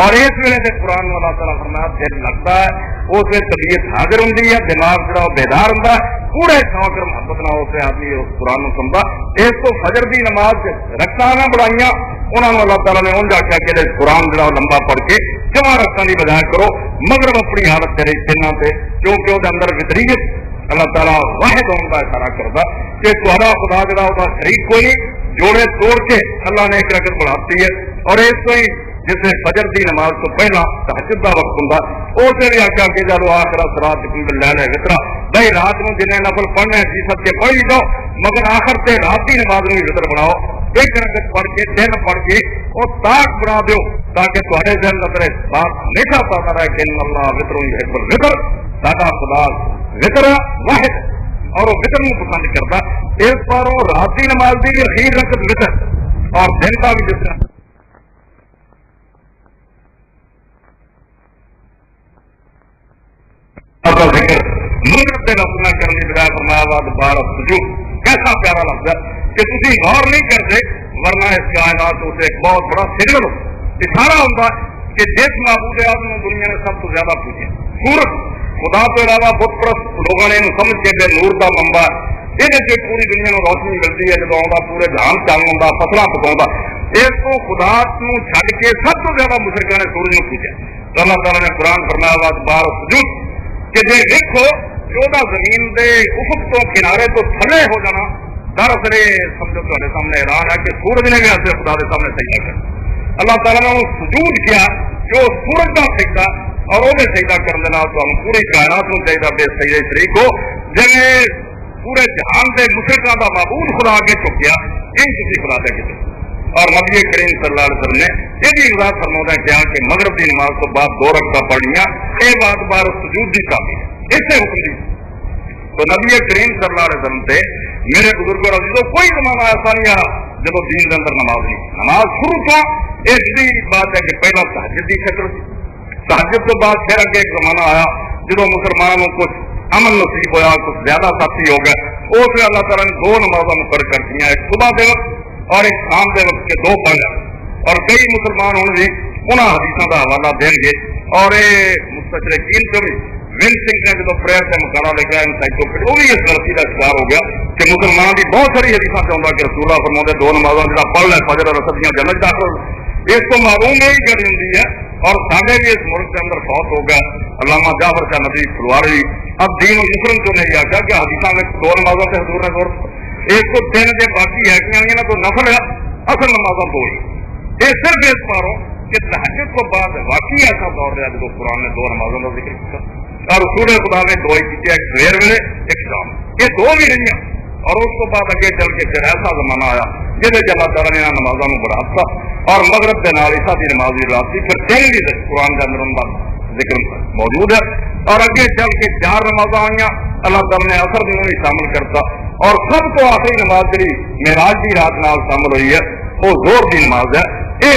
اور اس ویلے سے قرآن اللہ تعالیٰ فرمایا دل لگتا ہے، اس میں طبیعت حاضر ہوتی ہے، دماغ جڑا بیدار ہوتا ہے، پورے شوق اور محبت نہ اسے آدمی اس قرآن کو سمجھا۔ اس کو فجر کی نماز رکعتاں نہ بڑھائیاں، انہوں نے اللہ تعالیٰ نے ان آخیا کہ قرآن جڑا لمبا پڑھ کے 4 رکعتاں کی بجائے کرو، مغرب اپنی حالت کرے تینوں سے، کیونکہ وہ اندر وطریت اللہ تعالیٰ واحد ہونے کا اشارہ کرتا کہ تھوڑا خدا جڑا وہ شریک کوئی نہیں، جوڑے توڑ کے اللہ نے ایک رکعت بڑھاتی ہے، اور اس کو ہی جس نے فجر کی نماز تو پہلا تہجد کا وقت ہوں اسے بھی آخیا کہ جب آخر رات لے لے وطرا بھائی رات میں جنہیں نفل پڑھنے جی سب کے پڑھ ہی جاؤ، مگر آخر سے رات کی نماز میں وطر بناؤ، ایک رکعت پڑھ کے 3 پڑھ کے اور تاک بنا دو تاکہ تھوڑے ذہن اندر بات ہمیشہ پاتا رہے کہ ان اللہ وطر یحب الوطر، ساڈا خدا وطر واحد اور وہ وطر کو پسند کرتا، اس پر وہ رات کی نماز کی بھی اخیر رکعت وطر اور دن کا بھی جس طرح ذکر مغرب سے رفنا کرنے کی بجائے فرمایا بعد بار سجود، کیسا پیارا لفظ ہے کہ تھی غور نہیں کرتے، ورنہ اس کائنات سے ایک بہت بڑا سگنل اشارہ ہوتا ہے کہ جس معبود اعظم دنیا نے سب سے زیادہ پوچھے سورج خدا تو علاوہ بت پرست لوگوں نے سمجھ کے بے نور کا منبع یہ پوری دنیا میں روشنی ملتی ہے، جب آتا پورے جہان چل آتا فصلیں پکاؤں، اس کو خدا کو چھڈ کے سب سے زیادہ مشرکوں نے سورج کو پوچھا، تو اللہ تعالیٰ نے قرآن فرمایا بعد بار سجود کہ جی دیکھو چودہ زمین دے افق تو کنارے تو تھلے ہو جانا، دراصل سمجھو تھوڑے سامنے حیران ہے کہ سورج نے بھی ایسے خدا کے سامنے سجدہ کیا، اللہ تعالیٰ نے وہ سجود کیا جو سورج کا سجدہ اور وہ سجدہ کرنے تو ہم پوری کائنات کو چاہیے بے سجدے شریک ہو، جی پورے جہان کے مشرکاں کا معبود خدا کے چکیا ان کسی خدا کے کسی، اور نبی کریم صلی اللہ علیہ وسلم نے یہ بھی اجازت فرمایا کیا کہ مغرب کی نماز تو بعد 2 رکعتاں پڑھنیاں، یہ بات بار سجود کی کافی ہے، اس سے حکم دی، تو نبی کریم صلی اللہ علیہ وسلم سے میرے بزرگوں عزیزوں کوئی زمانہ ایسا نہیں آیا جب دین کے اندر نماز نہیں، نماز شروع تھا اس بھی بات ہے کہ پہلا تہجد کی فکر تھی، تہجد تو بعد پھر اگے ایک زمانہ آیا جب مسلمانوں کو کچھ امن نصیب ہوا، کچھ زیادہ ساتھی ہو گئے، اس میں اللہ تعالیٰ نے 2 نمازیں مقرر کر دیا، ایک صبح کے وقت اور ایک شام کے وقت کے 2 پڑھ، اور کئی مسلمان ہوں گے انہوں حدیثوں کا حوالہ دیں گے، اور یہ مستشرقین جو بھی ون سنگھ نے جب پریئر سے مقالہ لے گیا انسائکلوپیڈیا وہ بھی اس غلطی کا شکار ہو گیا کہ مسلمانوں کی بہت ساری حدیثیں چاہتا کہ رسول اللہ فرماتے 2 نمازوں جا پڑھ لے فجر اور عصر دیاں جنت داخل، اس کو معلوم نہیں کری ہوتی ہے، اور سارے بھی اس ملک کے اندر فوت ہو گیا علامہ جعفر شاہ ندوی پھلواری، اب دین و یسرن کو نہیں آتا کہ حدیثوں میں 2 نمازوں سے حضور نے زور ایک کو 3 دے باقی ہے کہ نا تو نفل ہے اصل نمازوں 2 ہی، یہ صرف اس پاروں کہ تہجد کو بعد واقعی ایسا دور رہا جب قرآن نے 2 نمازوں کا ذکر کیا، اور رسول خدا نے 2 ہی کی، ایک سویر ویلے ایک شام، یہ 2 بھی رہی ہیں، اور اس کو بعد اگے چل کے پھر ایسا زمانہ آیا جہاں اللہ تعالیٰ نے نمازوں کو بڑھا دیا، اور مغرب کے نال عشاء کی نماز بھی رات کی، پھر 3 بھی قرآن کے اندر ان کا ذکر موجود ہے، اور اگے چل کے 4 نمازیں آئی، اللہ تعالیٰ نے اثر دنوں بھی شامل کرتا، اور سب کو آخری نماز جی معراج کی رات نال شامل ہوئی ہے وہ ظہر کی نماز ہے، یہ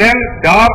3 4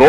2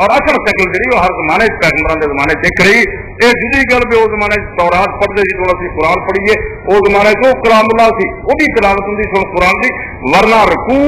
اور اصل شکل جی وہ ہر زمانے پیغمبروں کے زمانے دیکھ رہی. یہ جدی گل بھی اس زمانے تورات پڑھتے سی تو اسی قرآن پڑھیے, اس زمانے کو کلام اللہ سی وہ بھی تلاوت ہوتی سن قرآن کی, ورنہ رکوع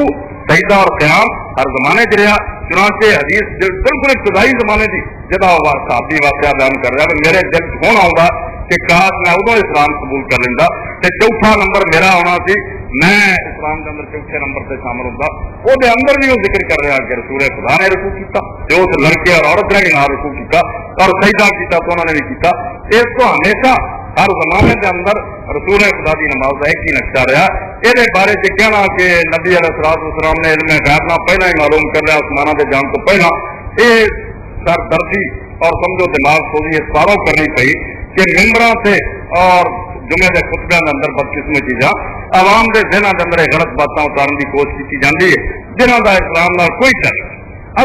سجدہ اور قیام ہر زمانے چ رہا. چنانچہ حدیث بالکل ابتدائی زمانے کی جہاں صحابی واقعہ بیان کر رہا ہے میرے دل کون آؤں کہ کاش میں ادو اسلام قبول کر لینا. چوتھا نمبر میرا آنا سی, میں اسلام کے اندر چوتھے نمبر سے شامل ہوتا. وہ اندر بھی وہ ذکر کر رہا کہ رسول خدا نے رکوع کیا, جو اس لڑکے اور عورت نے بھی نہ رکوع کیا اور سجدہ کیا تو انہوں نے بھی کیا. اس کو ہمیشہ ہر زمانے کے اندر رسول خدا کی نماز کا ایک ہی نقشہ رہا. یہ بارے سے کہنا کہ نبی علیہ السلام نے علم غیب نہ پہلا ہی معلوم کر لیا آسمانہ کے جان تو پہلا, یہ سر دردی اور سمجھو دماغ سوزی یہ ساروں کرنی پئی کہ ممبروں سے اور جمعے کے خطبے کے اندر بدقسم چیزاں عوام کے ذہنوں کے اندر غلط باتیں اتارنے کی کوشش کی جاتی ہے جنہوں کا اسلام نال کوئی تعلق.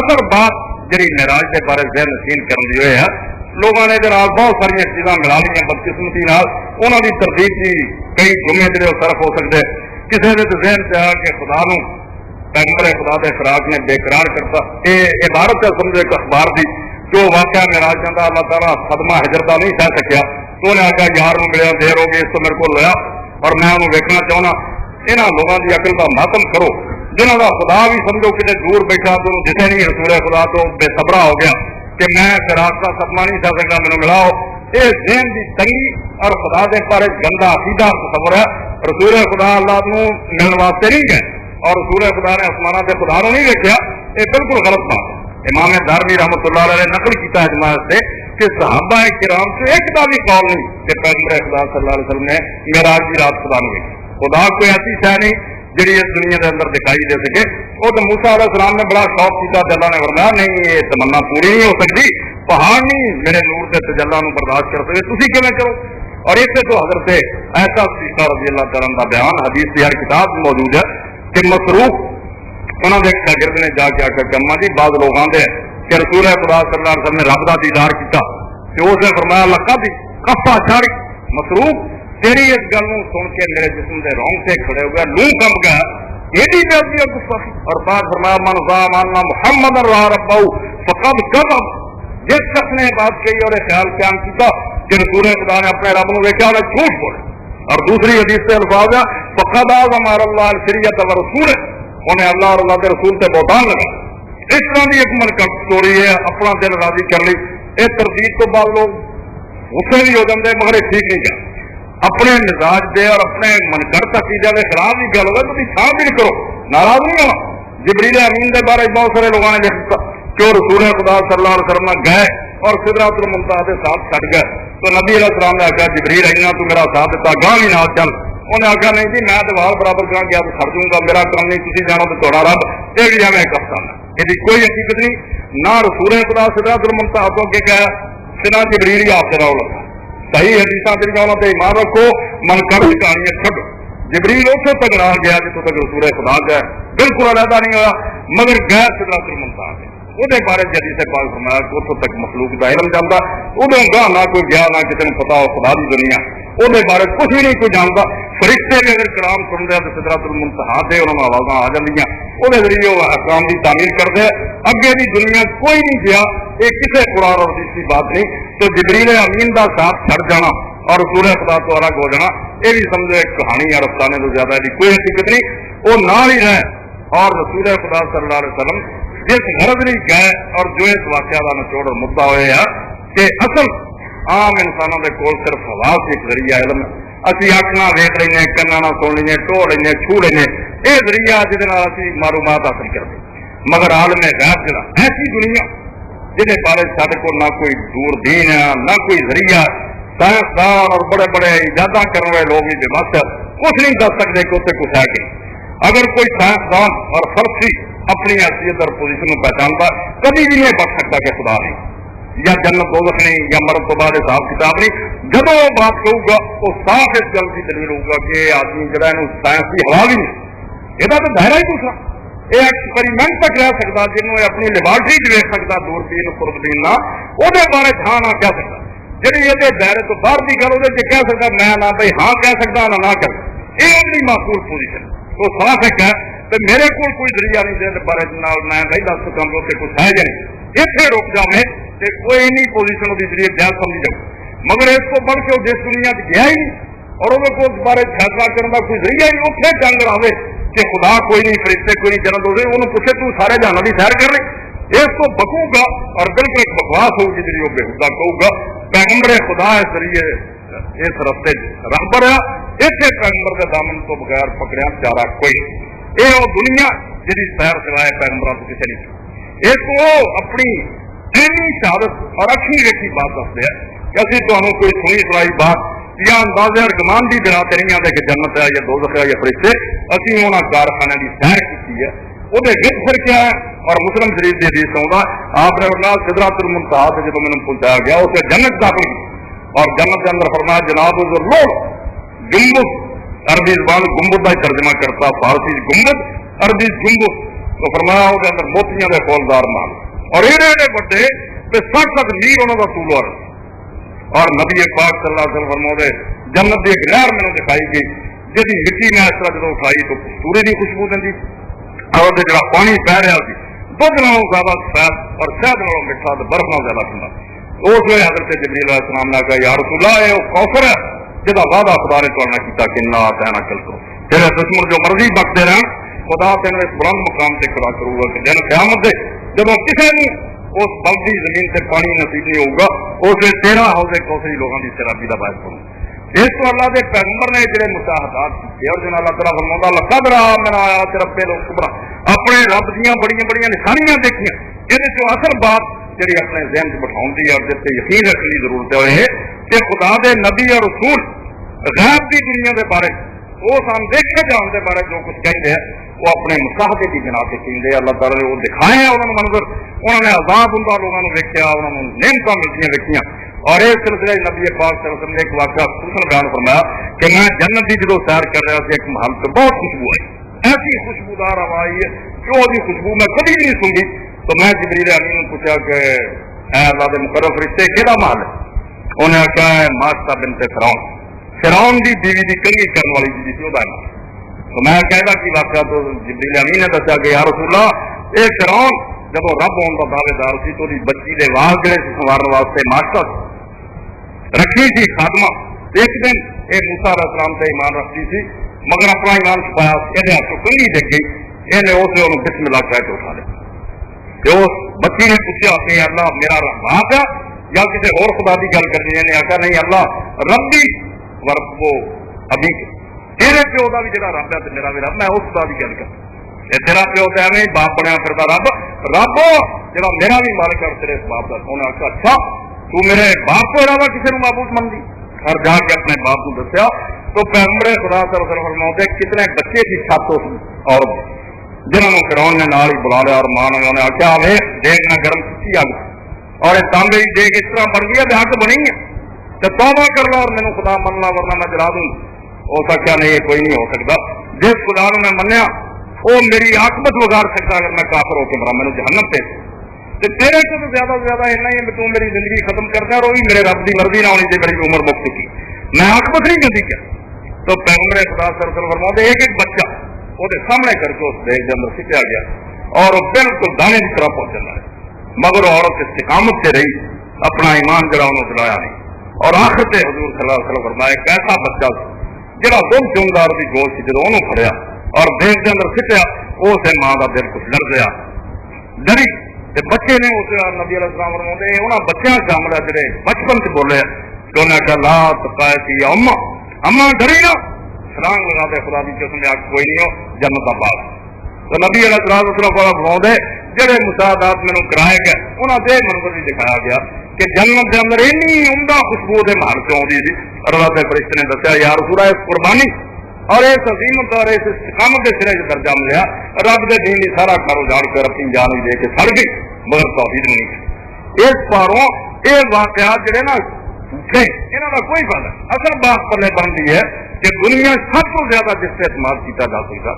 اصل بات جی معراج کے بارے ذہن نشین کرنے کی ہوئے ہے, لوگوں نے بہت ساری چیزاں ملا لی بدقسمتی انہوں کی ترتیب کی کئی جمعے جڑے صرف ہو سکتے. کسی نے تو ذہن سے آ کہ خدا نو پیغمبر خدا کے خوراک نے بےقرار کرتا. یہ عبارت ہے سمجھو ایک اخبار کی جو واقعہ معراج کا اللہ تعالیٰ صدمہ ہجرتا نہیں سہ سکیا تو انہیں آخیا یار ملیا دیر ہو گئی اس کو میرے کو لیا اور میں انہوں ویکنا چاہنا. یہاں لوگوں کی عقل کا ماتم کرو جنہوں کا خدا بھی سمجھو کتنے دور بیٹھا تو جسے نہیں رسول خدا تو بے صبرا ہو گیا کہ میں خوراک کا صدمہ نہیں سہ سکتا مینو ملاؤ. یہ ذہن کی تنگی اور خدا کے بارے گندا عقیدہ تصور ہے. رسول خدا اللہ کو ملنے واسطے نہیں گئے اور رسول خدا نے آسمانہ کے خدا کو نہیں دیکھا, یہ بالکل غلط بات ہے. امام دارمی رحمۃ اللہ علیہ نے نقل کیا اجماع سے کہ صحابہ کرام سے ایک کا بھی قول نہیں کہ پیغمبر خدا صلی اللہ علیہ وسلم نے معراج کی رات خدا نے دیکھی. خدا کوئی ایسی شے نہیں جڑی اس دنیا کے اندر دکھائی دے سکے. وہ تو موسیٰ علیہ السلام نے بڑا شوق کیا, اللہ نے فرمایا نہیں یہ تمنا پوری نہیں ہو سکتی, پہاڑ نہیں میرے نور کے تجلی نو برداشت کر سکے, تسی کیویں کرو. اور اس سے تو حضرت ایسا صدیقہ رضی اللہ تعالیٰ کا بیان حدیث کی ہر کتاب موجود ہے کہ مسروق انہوں نے ایک شاگرد نے جا کے آ کے اما جی بعض لوگ آتے ہیں کہ رسول خدا صلی اللہ علیہ وسلم نے رب کا دیدار کیا کہ اس نے فرمایا لکا بھی کفا چھڑ مسروق تیری اس گل سن کے میرے جسم کے رونگٹے کھڑے ہو گیا, لوں کمب گیا, ایڈی بےعزتی اور غصہ. اور بعد فرمایا من زعم محمد ربہ فقد کذب, جس شخص نے بات کہی اور خیال قیام کیا کہ رسول خدا نے اپنے رب کو دیکھا انہیں جھوٹ بولے. اور دوسری حدیث سے الفاظ ہے فقد اعظم اللہ الشریعت و رسول, انہیں اللہ اور اللہ کے رسول سے بہتان لگا. اس طرح کی ایک منقب اسٹوری ہے, اپنا دل راضی کر لی. اس ترتیب تو بعض لوگ غصے بھی ہو جاتے مگر یہ ٹھیک نہیں کیا. اپنے مزاج دے اور اپنے منکر عقیدے کے خلاف بھی گل ہوگا تو چھان بھی کرو, ناراض نہیں ہونا. جبریل امین کے بارے بہت سارے لوگوں نے دیکھا کہ وہ رسول خدا صلی اللہ علیہ وسلم گئے اور سدرۃ المنتہا کے ساتھ چھٹ گئے تو نبی علیہ السلام نے آخیا جبریل اینا تو میرا ساتھ دیتا گاہ بھی نہ چل. انہیں آخیا نہیں جی میں تو وال برابر کر گیا تو کر دوں گا, میرا کام نہیں, تھی جانا تو تھوڑا رب. یہ بھی میں ایک ہفتہ یہ کوئی حقیقت نہیں. نہ رسول خدا سدرۃ المنتہا تو اگے کہا سنا جبریل ہی آپ سے راؤ لگا. صحیح حدیث جہاں انہوں نے ایمان رکھو من کر کہانیاں چھڈو. جبریل اتوں تک رہ گیا جتوں تک رسول خدا گئے, بالکل علیحدہ نہیں ہوا مگر گئے سدرۃ المنتہا سے. وہ بارے جدید سے پاک فرمایا کہ اتوں تک مخلوق کا علم جانتا, ادو گاہ نہ کوئی گیا نہ کسی نے پتا ہو خدا کی دنیا, وہ بارے کچھ بھی نہیں کوئی جانتا. فرشتے بھی اگر کلام سنتے ہیں تو سدرۃ المنتہا سے انہوں نے آوازاں آ جاندیاں, وہ ذریعے وہ احکام کی تعمیل کرتے ہیں. اگے بھی دنیا کوئی نہیں گیا, یہ کسی قرآن اور حدیث کی بات نہیں. تو جبریل امین کا ساتھ چھڑ جانا اور رسول خدا تو الگ ہو جانا یہ بھی سمجھو ایک کہانی یا افسانے تو زیادہ ہے, کوئی حقیقت نہیں. وہ نہ ہی رہے اور رسول خدا صلی اللہ علیہ وسلم جس غرض نہیں گئے اور جو اس واقعہ کا نچوڑ اور مدعا ہوئے ہے کہ اصل عام انسانوں کے کول صرف حواس ایک ذریعہ علم ہے. اسی اکھنا ویک لینے, کنا نہ سن لینے, ٹو لینے, چھو لینے, یہ ذریعہ جہد اسی معلومات حاصل کرتے. مگر عالم غیب جڑا ایسی دنیا جہد بارے سارے کو نہ کوئی دور دین ہے نہ کوئی ذریعہ, سائنسدان اور بڑے بڑے ایجاداں کرنے والے لوگ بھی بس کچھ نہیں دس سکتے کہ اسے کچھ ہے کہ اگر کوئی سائنسدان اور فلسفی اپنی حیثیت اور پوزیشن کو پہچانتا کبھی بھی نہیں بچ سکتا کہ خدا نہیں یا جنت دوزخ نہیں یا مرد تو بعد حساب کتاب نہیں. جب وہ بات کہوں گا وہ صاف اس گل کی دلیل ہوگا کہ یہ آدمی جڑا ہے سائنس کی ہوا بھی نہیں, یہ تو دائرہ ہی دوسرا, یہ ایکسپریمنٹ تک رہ سکتا جنہوں اپنی لیبارٹری دیکھ سکتا دوربین قربین نہ وہ بارے ہاں نہ کہہ سکتا. جی یہ دائرے تو باہر کی گل وہ کہہ سکتا میں نہ بھائی ہاں کہہ سکتا نہ کر سکتا, یہ اپنی معقول پوزیشن تو صاف ہے کہ میرے کو کوئی ذریعہ نہیں دے بارے میں نہیں دس سکا کہ کچھ ہے یا نہیں. اتنے رک جائے تو کوئی نہیں پوزیشن وہ ذریعے جائز سمجھی جائے، مگر اس کو بڑھ کے وہ جس دنیا سے گیا ہی نہیں اور وہ کو اس بارے فیصلہ کرنے کا کوئی ذریعہ نہیں، اتنے جنگ رہے کہ خدا کوئی نہیں، فرشتے کوئی نہیں، جنت ہوگی، انہوں پوچھے تو سارے جہاں کی سیر کر رہے، اس کو بکوں گا اور بالکل ایک بکواس ہوگی جی وہ بےحدہ کہوں گا۔ پیغمبر خدا اس ذریعے اس رستے رہبر ہے، اتنے پیغمبر کے دامن تو بغیر پکڑیا چارہ کوئی نہیں، یہ وہ دنیا جی سیر سوائے پیغمبر تو کسی نہیں، اس کو اپنی اینی شہادت اور اکھی ویکھی بات دستے ہیں کہ اسی تمہیں کوئی سنی سنائی بات یا اندازے اور گمان کی بنا تے نہیں آتے کہ جنت ہے یا دوزخ ہے یا فرشتے، اسی انہوں کارخانے کی سیر کی ہے، وہ پھر کیا ہے۔ اور مسلم شریف کی حدیث آؤں آپ نے سدرات المنتہا سے جب میں پہنچایا گیا اسے جنت داخل کی اور جنت کے اندر فرمایا جناب گنبد، عربی زبان گنبد کا ترجمہ کرتا، فارسی گنبد، عربی گنبد، تو فرمایا وہ اندر موتیاں کے فولدار مال اور ایڈے بڑے 60 میل انہوں کا طول اور نبی پاک صلی اللہ علیہ وسلم فرماتے جنت کی ایک نہر میں دکھائی گئی جی مٹی میں اس طرح جب اٹھائی تو سورے کی خوشبو دینی اور جا پانی پی رہا سی دھد نالوں زیادہ سفید اور شہد نالوں میٹھا تو برف نالوں زیادہ ٹھنڈا، اس ویلے حضرت جبریل علیہ السلام نے کہا یا رسول اللہ یہ کوثر ہے جہاں وعدہ خدا نے تمہیں کیا کہ نہ کہنا چل کرو، تیرے دشمن جو مرضی بکتے رہن خدا تین اس بلند مقام سے کھڑا کروں گا کہ دن قیامت دے جب کسی نے اس بلدی زمین سے پانی نصیب نہیں ہوگا اس میں 13 حوضے کوثری لوگوں کی سیرابی کا باعث کروں۔ اس کو اللہ کے پیغمبر نے جڑے مشاہدات کیے اور جنہوں اللہ تعالیٰ فرماتا لقد رأى من آیات ربہ الکبریٰ، اپنے رب دیاں بڑی بڑی نشانیاں دیکھیاں، یہ اصل بات جی اپنے ذہن سے بٹھاؤ کی اور جس سے یقین رکھنے کی ضرورت ہے کہ خدا دے نبی اور رسول غیب کی دنیا کے بارے وہ سان دیکھے جان کے بارے جو کچھ کہیں ہیں وہ اپنے مشاہدے کی بنا سے کہیں اللہ تعالیٰ نے وہ دکھائے ہیں انہوں نے منظر، انہوں نے عذاب ہوں لوگوں نے ویکیا، انہوں نے نعمتیں ملتی ویکیاں، اور اس سلسلے نبی پاک صلی اللہ علیہ وسلم نے ایک واقعہ خصوصاً بیان فرمایا کہ میں جنت کی جدو سیر کر رہا تھا ایک محل سے بہت خوشبو آئی، ایسی خوشبودار ہوا آئی ہے کہ وہ خوشبو میں کبھی نہیں سنگی، تو میں جبریل امین نے پوچھا کہ اے اللہ کے مقرر فرشتے کہڑا محل ہے؟ انہوں نے کہا ہے ماسٹا بنت فرعون، فرعون کی بیوی کی کنگھی کرنے والی جی تھی وہ نام، تو میں کہہ کہ واقعہ تو جبریل امین نے دسیا کہ یا رسول اللہ یہ فرعون جب رب ہونے کا دعوے دار سی تو بچی کے وال جڑے سنوارنے واسطے ماسٹر رکھی تھی خاتمہ، ایک دن یہ موسیٰ علیہ السلام سے ایمان رکھتی تھی مگر اپنا ایمان چھپایا، یہ ہاتھوں کنگھی دیکھ گئی، یہ اسے بسم اللہ کہہ کے اٹھا لیا، اس بچی نے پوچھا کہ اللہ میرا باپ ہے یا کسی اور خدا کی گل کرنی ہے، نے آخیا نہیں اللہ ربی ورب ابھی تیرے پیو کا بھی جڑا رب ہے تو میرا بھی رب، میں اس خدا کی گل کر تیرا پیو تو ایویں باپ بنیا پھرتا رب جڑا میرا بھی مالک ہے تیرے اس باپ کا، انہوں نے آخیا اچھا تو میرے باپ کو علاوہ کسی نے معبود منگی، اور جا کے اپنے باپ کو دسیا تو پیغمبر خدا صلی اللہ علیہ وسلم فرماتے کتنے بچے تھی سات اور جنہوں نے فرعون نے نال ہی بلا لیا اور ماں نے انہوں نے آخیا ویخ دیکھ نہ گرم کی اگ اور یہ تانبے کی دیکھ اس طرح بن گئی ہے حق بنی ہے تو توبہ کر لو اور مینوں خدا من لا ورنہ میں جلا دوں، ہو سکیا نہیں یہ کوئی نہیں ہو سکتا، جس خدا نے میں منیا وہ میری عاقبت بگاڑ سکتا اگر میں کافر ہو کے مرا، مینوں جہنم پہ تیرے کو تو زیادہ سے زیادہ اتنا ہی ہے تو میری زندگی ختم کرتا ہے اور وہی میرے رب کی مرضی نہ ہونی چاہیے، میری عمر مک چکی، میں عاقبت نہیں کرتی کیا۔ تو پیغمبر خدا صلی اللہ علیہ وسلم فرماتے ایک بچہ وہ سامنے کر کے اس دیش کے اندر سٹیا گیا اور وہ بالکل دانے کی طرح پہنچنا ہے، مگر عورت استقامت سے رہی، اپنا ایمان جڑا انہوں چلایا نہیں، اور آخر سے حضور صلی اللہ علیہ وسلم فرمایا ایک ایسا بچہ جڑا دم چوندار کی گوشت جب انہوں پھڑیا اور دیش کے اندر سٹیا اس ماں کا دل کچھ لڑ گیا ڈری، بچے نے اس نبی علیہ السلام فرماتے انہوں بچوں شامل ہے جڑے بچپن سے بولے کہ انہیں کہا لا تقاتی یا اما اما ڈری نہ سلام لگا دے خدا کی قسم آگ کوئی نہیں ہو جنت کا باغ، تو نبی علیہ السلام فرماتے جڑے مشاہدات مینوں کرائے گئے انہوں نے منظر بھی دکھایا گیا کہ جنت کے اندر اینی عمدہ خوشبو کے محل سے آتی تھی، اللہ کے فرشتے نے دسیا یا رسول اللہ اس قربانی اور اس عظیمت اور اس استقامت کے سرے سے درجہ ملیا، رب کے دین کی سارا کارو جاڑ کر اپنی جان بھی دے کے سڑ گئی مگر توحید نہیں۔ اس پاروں یہ واقعات جڑے نا جھوٹے انہوں کا کوئی فائدہ، اصل بات پلے بنتی ہے کہ دنیا سب تو زیادہ جس سے اعتماد کیا جا سکتا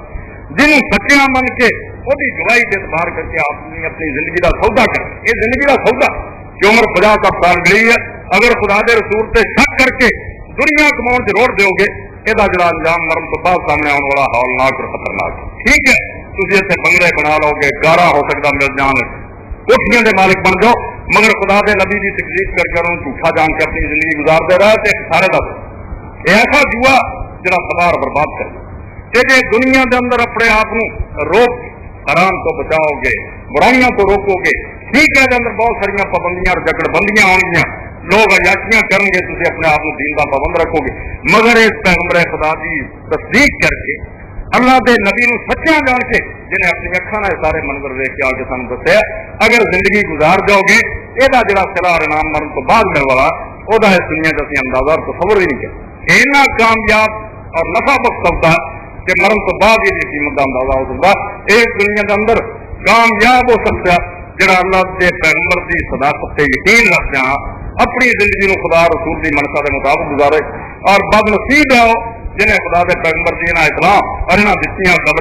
جنہوں سچیاں من کے وہ گواہی سے اعتبار کر کے اپنی زندگی کا سودا کر، یہ زندگی کا سودا کہ عمر 50 سال گئی ہے، اگر خدا دے رسول سے شک کر کے دنیا کماؤ سے روڑ دو گے یہ جڑا انجام مرن تو بعد سامنے آنے والا ہولناک اور خطرناک، ٹھیک ہے تھی اتنے بنگلے بنا لو گے، گارا ہو سکتا مل جان کوٹھیاں دے مالک بن جاؤ مگر خدا دے نبی کی تکلیف کر کے انہوں جھوٹا جان کے اپنی زندگی گزارتے رہا تو ایک سارے کا ایسا جوا جڑا سوار برباد کر کہ جی دنیا دے اندر اپنے آپ روک حرام تو بچاؤ گے برائیاں تو روکو گے ٹھیک ہے اندر بہت ساری پابندیاں اور جکڑ بندیاں آن گیا لوگ عیاشیاں کریں گے تھی اپنے آپ دین کا پابند رکھو گے مگر اس پیغمبر خدا کی تصدیق کر کے اللہ دے نبی نو سچا جان کے جنہیں اپنی اکھاں نال سارے منظر دیکھ کے آ کے سانوں دسیا اگر زندگی گزار جاؤ گے یہ جڑا سلا اور انعام مرن تو بعد ملنے والا وہ اس دنیا کا اندازہ اور تصور ہی نہیں کیا اتنا کامیاب اور نفع بخش سکتا کہ مرن تو بعد یہ قیمت کا اندازہ ہو سکتا ایک دنیا کے اندر کامیاب ہو سکتا جڑا اللہ کے پیغمبر کی صداقت سے یقین رکھتے ہیں اپنی زندگی نو خدا رسول کی منشا کے مطابق گزارے اور بد نصیب ہے جنہیں خدا کے پیغمبر کی انہاں اطلاع اور انہاں دتیاں خبر